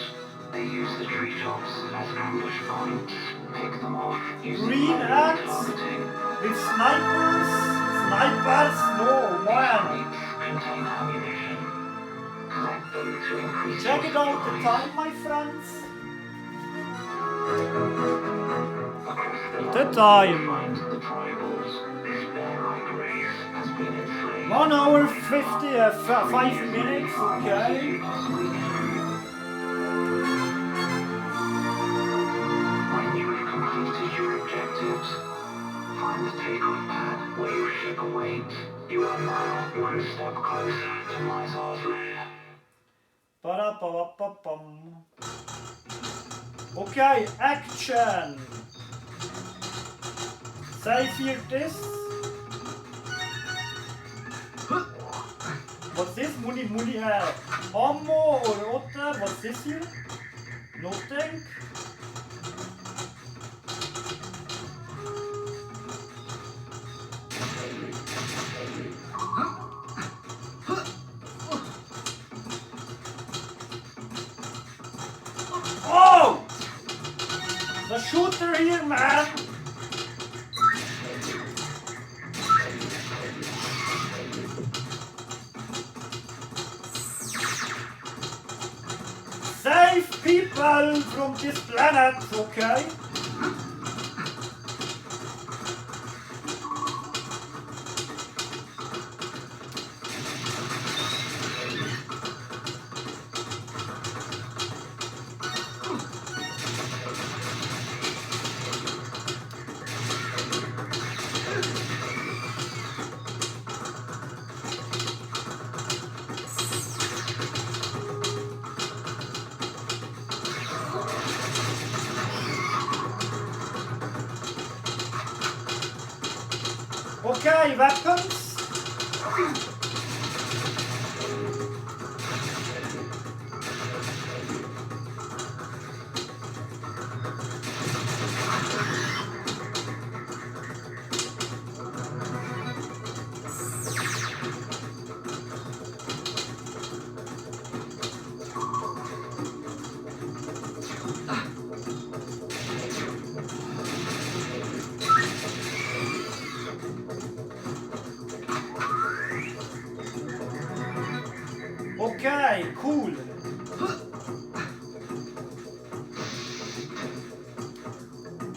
They use the treetops as ambush points. Pick them off using Green manual ants? targeting. With snipers. Snipers? No, man. Crates contain ammunition. Collect them to increase Check your it out the supply. time, my friends. Across The land, time. you'll find the tribals. This bear-like race has been enslaved. 1 hour 5 minutes, okay. You possibly can. When you have completed your objectives, find the takeoff pad where your ship awaits. You are now one step closer to Mizar's lair. Ba-da-ba-ba-ba-bum. Okay, action! Save here this. What's this? Muni, ammo or water? What's this here? Nothing. Oh! shooter here, man! Save people from this planet, okay? Okay, weapons. Okay, cool.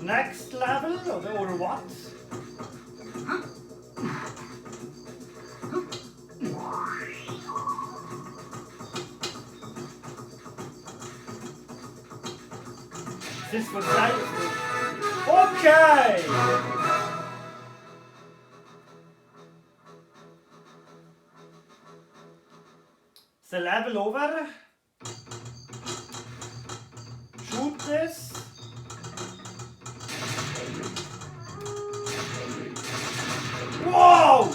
Next level, or what? This was nice. Okay! The level over. Shoot this. Whoa!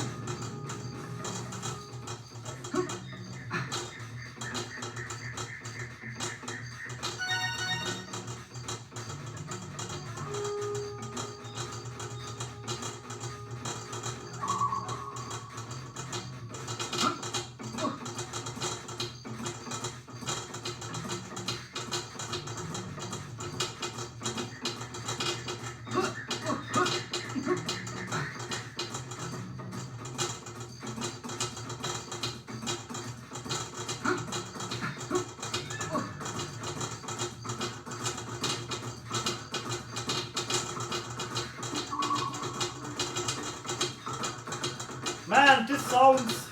Man, this sounds...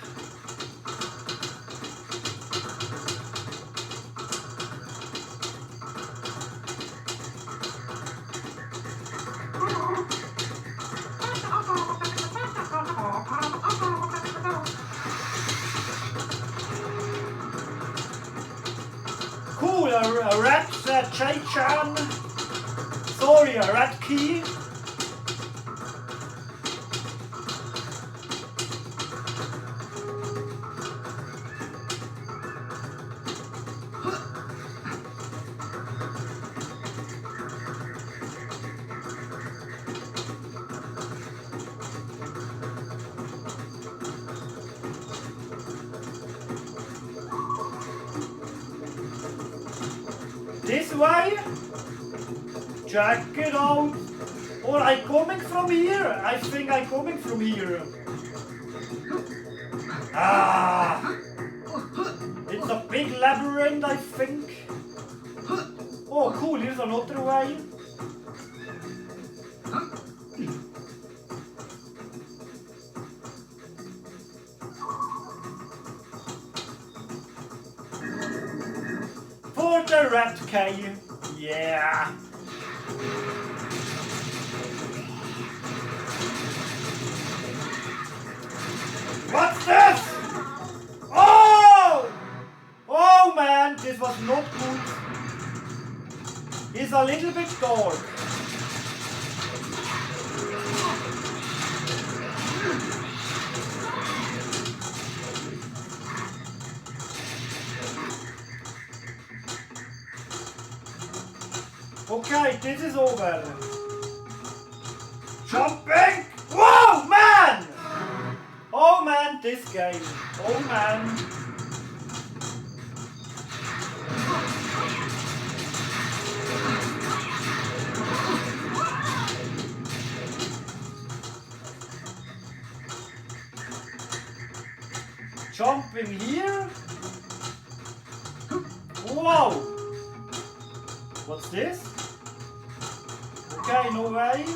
Cool, a red J-Chan. Sorry, a red key. This way? Check it out. Or I coming from here? I think I coming from here. Ah! It's a big labyrinth, I think. Oh, cool, here's another way. For the red key. Yeah. What's this? Oh! Oh man, this was not good. It's a little bit dark. Okay, this is over. Jumping! Whoa, man! Oh man, this game. Oh man. Jumping here. Wow! What's this? Okay, no way.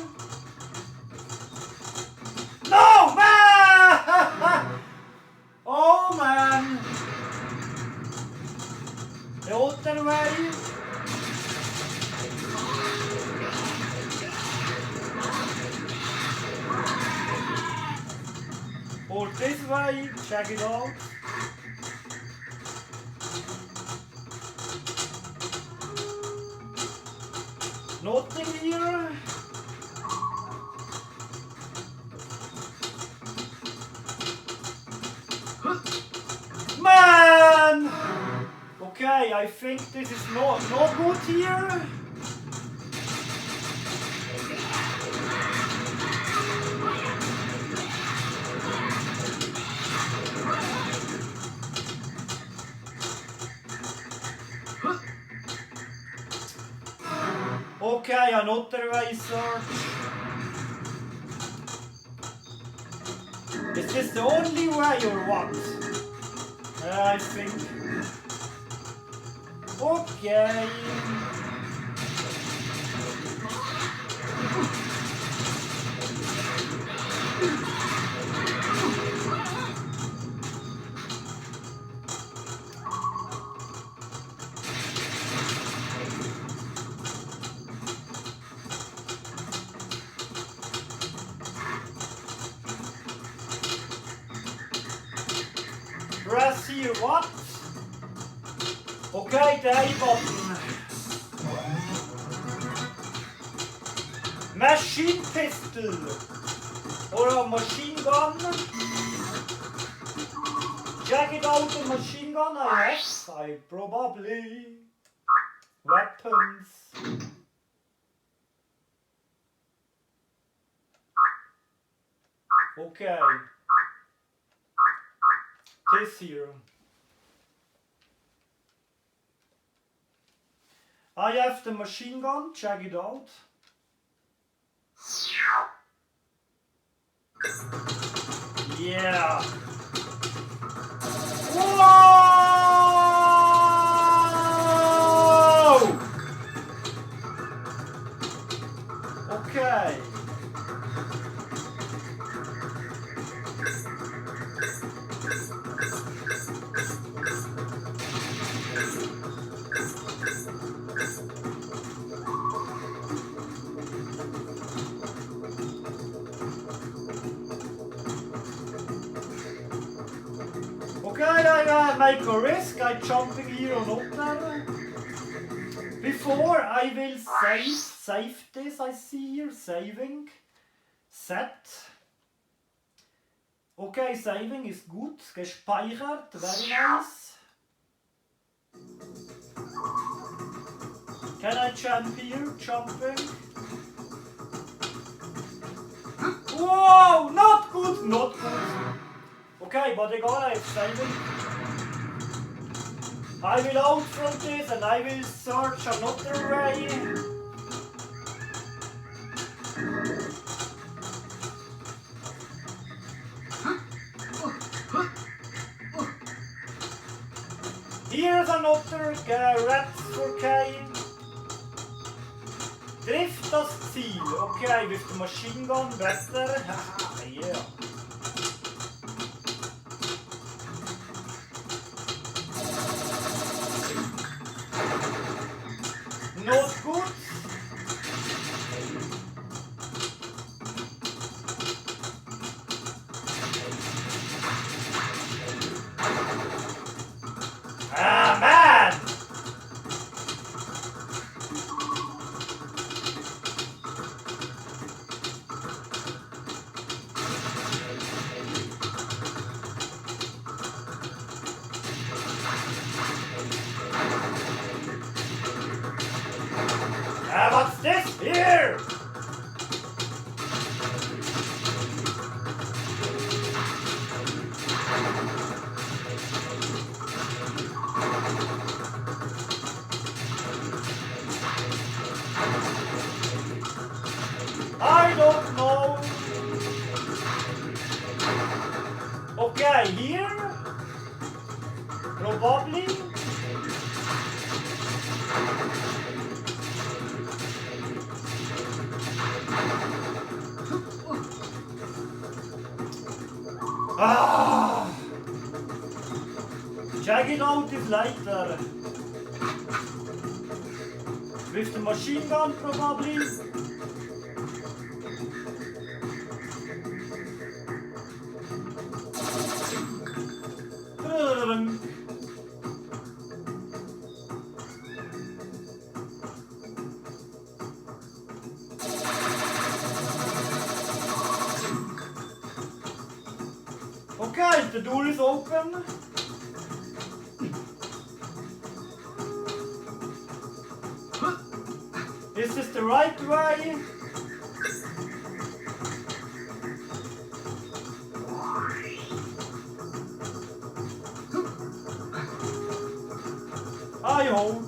No, man! Oh, man! The other way. Or this way, check it out. Nothing here. Man! Okay, I think this is no good here. Okay, another way, sir. Is this the only way or what? I think. Okay. Press here, what? Okay, the A button. Machine pistol. Or a machine gun. Check it out, the machine gun I have. I probably. Weapons. Okay. This here. I have the machine gun, check it out. Yeah. Whoa! Okay. Okay, I make a risk, I jumping here on up there. Before I will save this, I see here, saving, set. Okay, saving is gut, gespeichert, very nice. Can I jump here, jumping? Whoa, not good, not good. Okay, but I gotta saving. I will out from this and I will search another way. Here's another red for K. Drift das Ziel. Okay, with the machine gun better. Yeah. Not good. Ah, man! probably. Ah! Check it out this later. With the machine gun probably. Okay, the door is open. Is this the right way? I hope.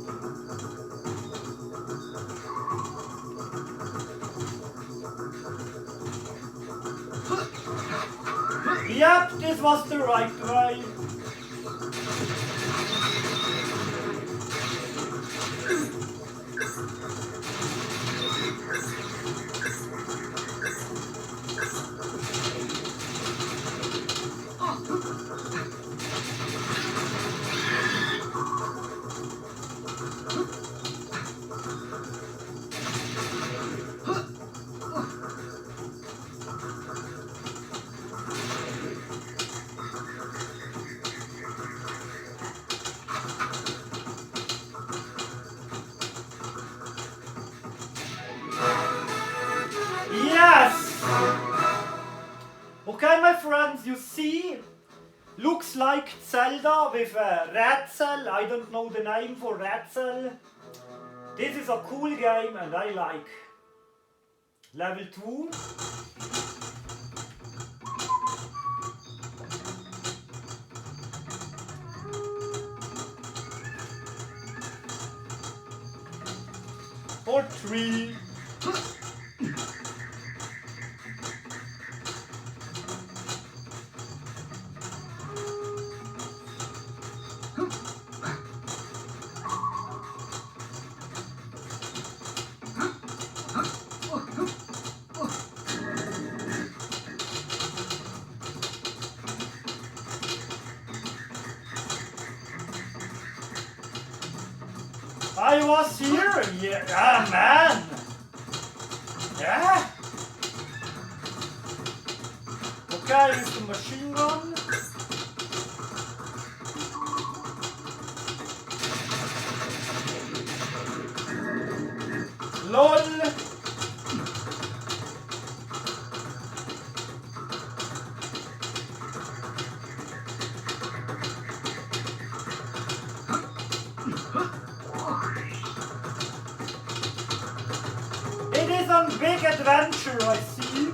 Yep, this was the right way. Yes! Okay, my friends, you see, looks like Zelda with a Rätsel. I don't know the name for Rätsel. This is a cool game and I like. Level 2. Or 3. I was here, yeah, man. Yeah. Okay, with the machine gun. LOL. It is a big adventure, I see.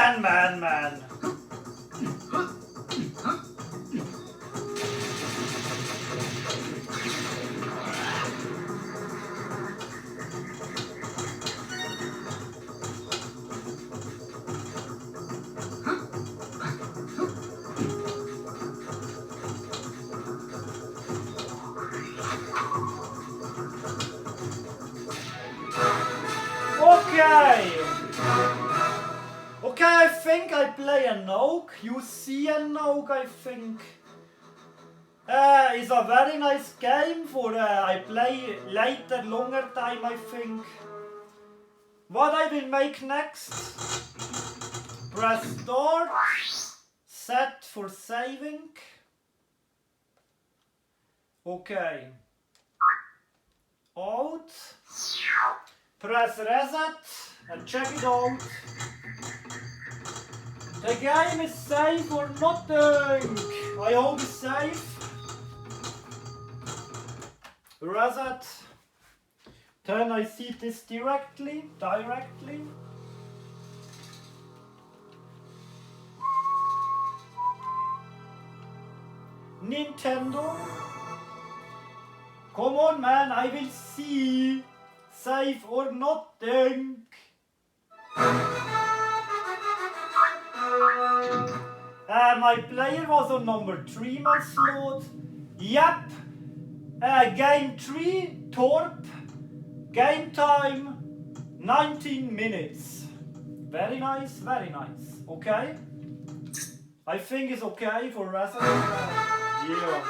Man. Okay, I think I play a Noke. You see a Noke, I think. It's a very nice game for I play later, longer time I think. What I will make next? Press start, set for saving. Okay. Out. Press reset and check it out. The game is safe or nothing. I hope it's safe. Reset. Then I see this directly. Nintendo. Come on man, I will see. Safe or nothing. My player was on number 3 my slot. Yep. Game 3, Torp. Game time 19 minutes. Very nice. Okay. I think it's okay for resident. Yeah.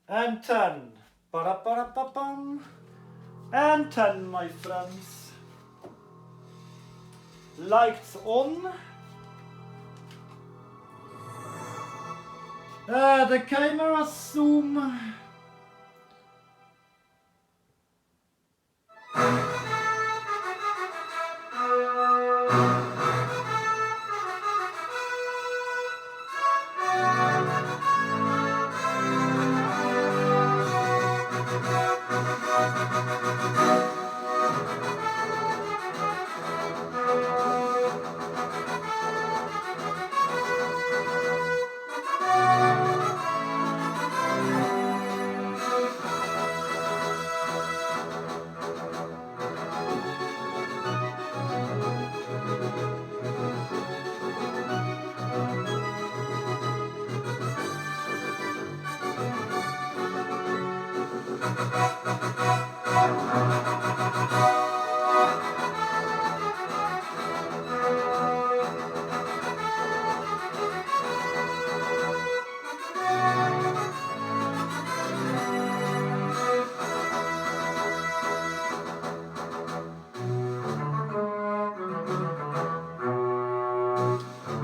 And 10. Ba-da-ba-da-ba-bum. And 10 my friends. Lights on. The camera zoom.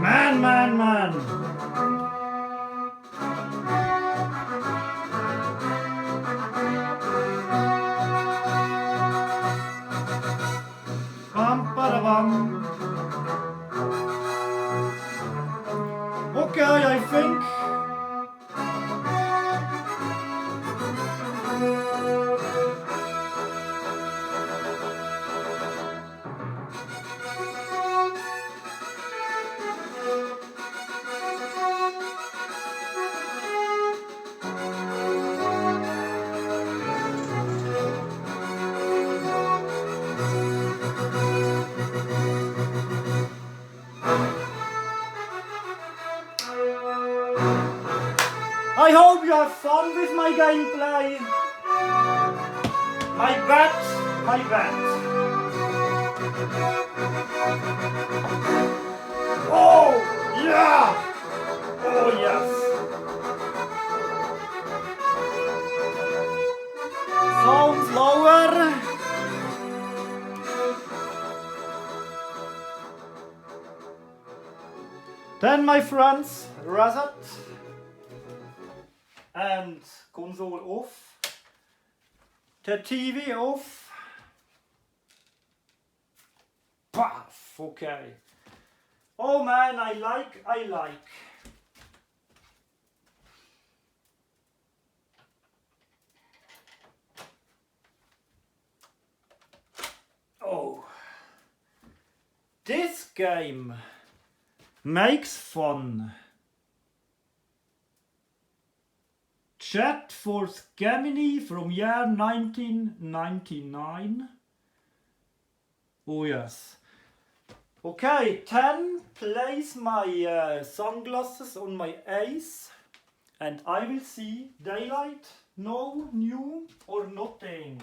Man. Bum. Okay, I think. I hope you have fun with my gameplay. My bet. Oh, yeah. Oh, yes. Sounds lower. Then, my friends, reset. And console off. The TV off. Puff, okay. Oh man, I like. Oh. This game makes fun. Chat for Gemini from year 1999. Oh yes. Okay, 10 place my sunglasses on my eyes and I will see daylight, no new or nothing.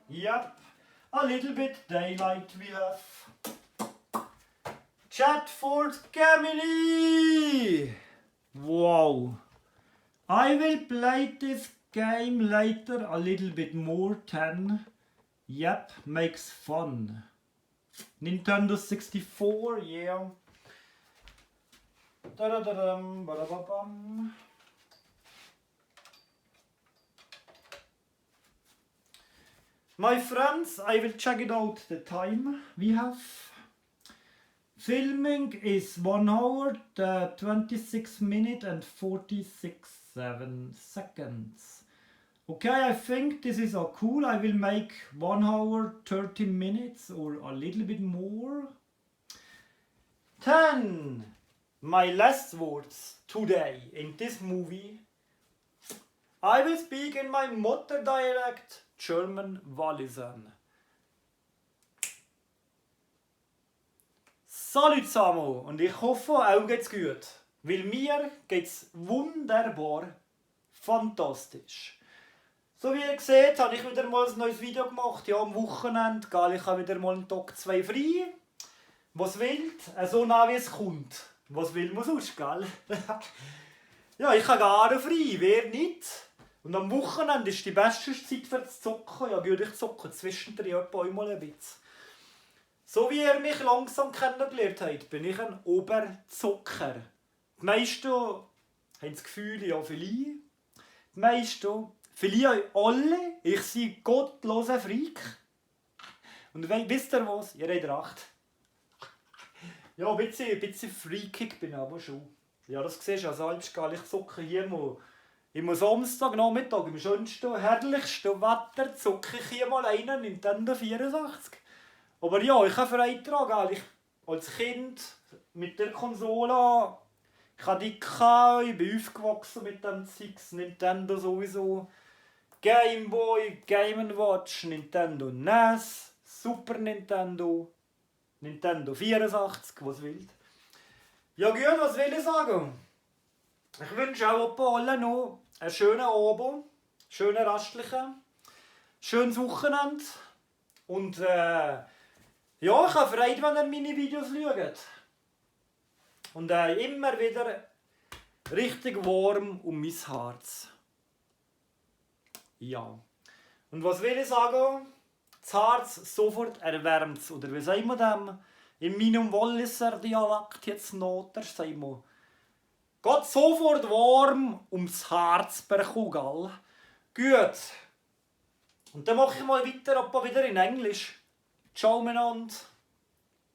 Yep, a little bit daylight we have. Chat for Gemini! Wow! I will play this game later a little bit more 10. Yep, makes fun. Nintendo 64, yeah. Da-da-da-dum, ba-da-ba-bum. My friends, I will check it out the time we have. Filming is 1 hour, 26 minutes and 46 seconds. Okay, I think this is cool. I will make 1 hour, 30 minutes or a little bit more. 10. My last words today in this movie. I will speak in my mother dialect, German Walliser. Salut zusammen und ich hoffe, auch geht's gut. Weil mir geht's wunderbar, fantastisch. So wie ihr seht, habe ich wieder mal ein neues Video gemacht. Ja, am Wochenende, geil, ich habe wieder mal einen Tag 2 frei. Was wild, so nah wie es kommt. Was will man sonst, gell? Ja, ich habe gerne frei, wer nicht? Und am Wochenende ist die beste Zeit für das Zocken. Ja, gut, ich zocke zwischendrin auch mal ein bisschen. So wie ihr mich langsam kennengelernt habt, bin ich ein Oberzocker. Die meisten haben das Gefühl, ja, vielleicht. Die meisten, vielleicht alle, ich bin gottloser Freak. Und wisst ihr was? Ihr habt recht. Ja, ein bisschen freakig bin ich aber schon. Ja, das siehst du ja selbst, ich zocke hier mal. Im Samstagnachmittag, im schönsten, herrlichsten Wetter, zocke ich hier mal einen Nintendo 64. Aber ja, ich habe Freitag, ich als Kind mit der Konsole, ich habe die gehabt, ich bin aufgewachsen mit dem Zeugs, Nintendo sowieso, Game Boy, Game & Watch, Nintendo NES, Super Nintendo, Nintendo 84, was wild. Ja gut, was will ich sagen? Ich wünsche auch allen noch einen schönen Abend, schönen restlichen, schönes Wochenende und ja, ich habe Freude, wenn ihr meine Videos schaut. Und immer wieder richtig warm um mein Herz. Ja. Und was will ich sagen? Das Herz sofort erwärmt. Oder wie sagen wir dem? In meinem Walliser Dialekt jetzt Noter sagen wir. Geht sofort warm ums Herz bekommen, gell? Gut. Und dann mache ich mal weiter, wieder in Englisch. Ciao miteinander.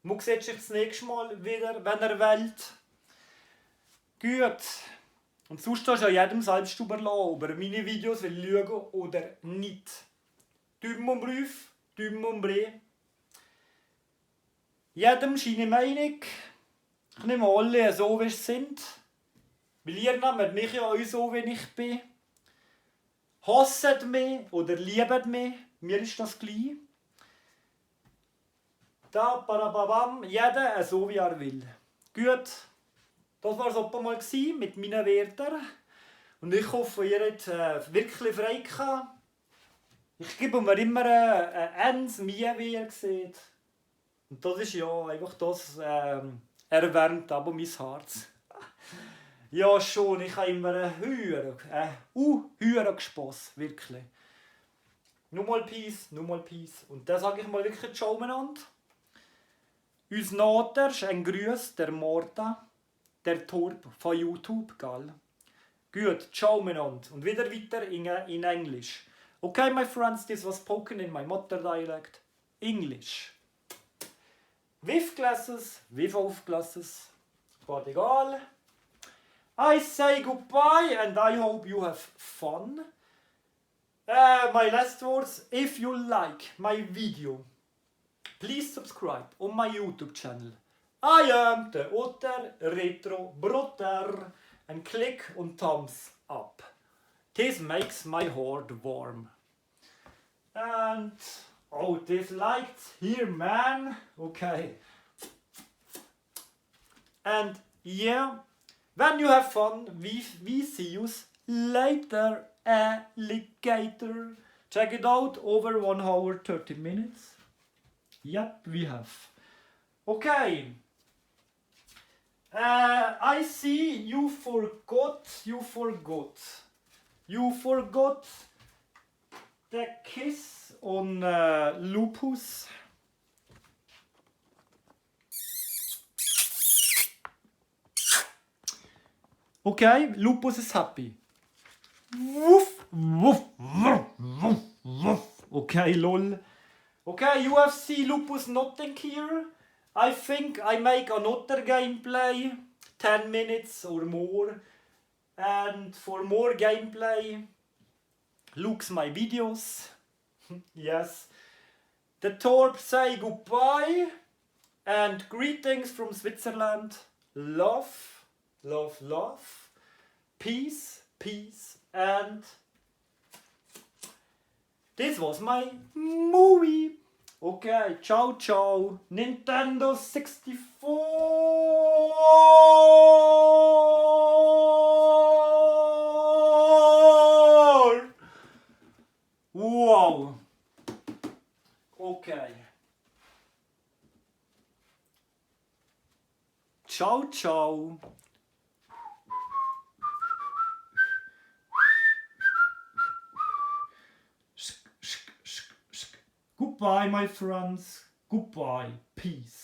Man sieht sich das nächste Mal wieder, wenn ihr wollt. Gut. Und sonst kannst du ja jedem selbst überlassen, ob er meine Videos will schauen oder nicht. Daumen und Brief, Daumen und Bre. Jedem seine Meinung. Ich nehme alle so, wie sie sind. Weil ihr nehmt mich ja auch so, wie ich bin. Hasset mich oder liebt mich. Mir ist das gleich. Da, parababam, jeder so wie er will. Gut, das war es mal mit meinen Werten. Und ich hoffe, ihr habt wirklich frei gehabt. Ich gebe mir immer eins mehr, wie ihr seht. Und das ist ja einfach das, erwärmt aber mein Herz. Ja schon, ich habe immer höher Spass, wirklich. Nur mal Peace. Und dann sage ich mal wirklich Ciao miteinander. Uns Noter ein Grüß der Morta, der Torb von YouTube, gell? Gut, ciao miteinander. Und wieder weiter in Englisch. Okay, my friends, this was spoken in my mother dialect, English. With glasses, without glasses, but egal. I say goodbye and I hope you have fun. My last words, if you like my video, please subscribe on my YouTube channel. I am the Otter Retro Brother and click on thumbs up. This makes my heart warm. And oh, this lights here, man. Okay. And yeah, when you have fun, we see you later, alligator. Check it out, over 1 hour 30 minutes. Yep, we have. Okay. I see you forgot the kiss on Lupus. Okay, Lupus is happy. Woof, woof, woof, woof, woof. Okay, lol. Okay, UFC Lupus nothing here. I think I make another gameplay, 10 minutes or more. And for more gameplay, looks my videos. Yes. The Torp say goodbye and greetings from Switzerland. Love, love, love. Peace, peace, and this was my movie. Okay, ciao ciao. Nintendo 64. Wow. Okay. Ciao ciao. Goodbye, my friends. Goodbye. Peace.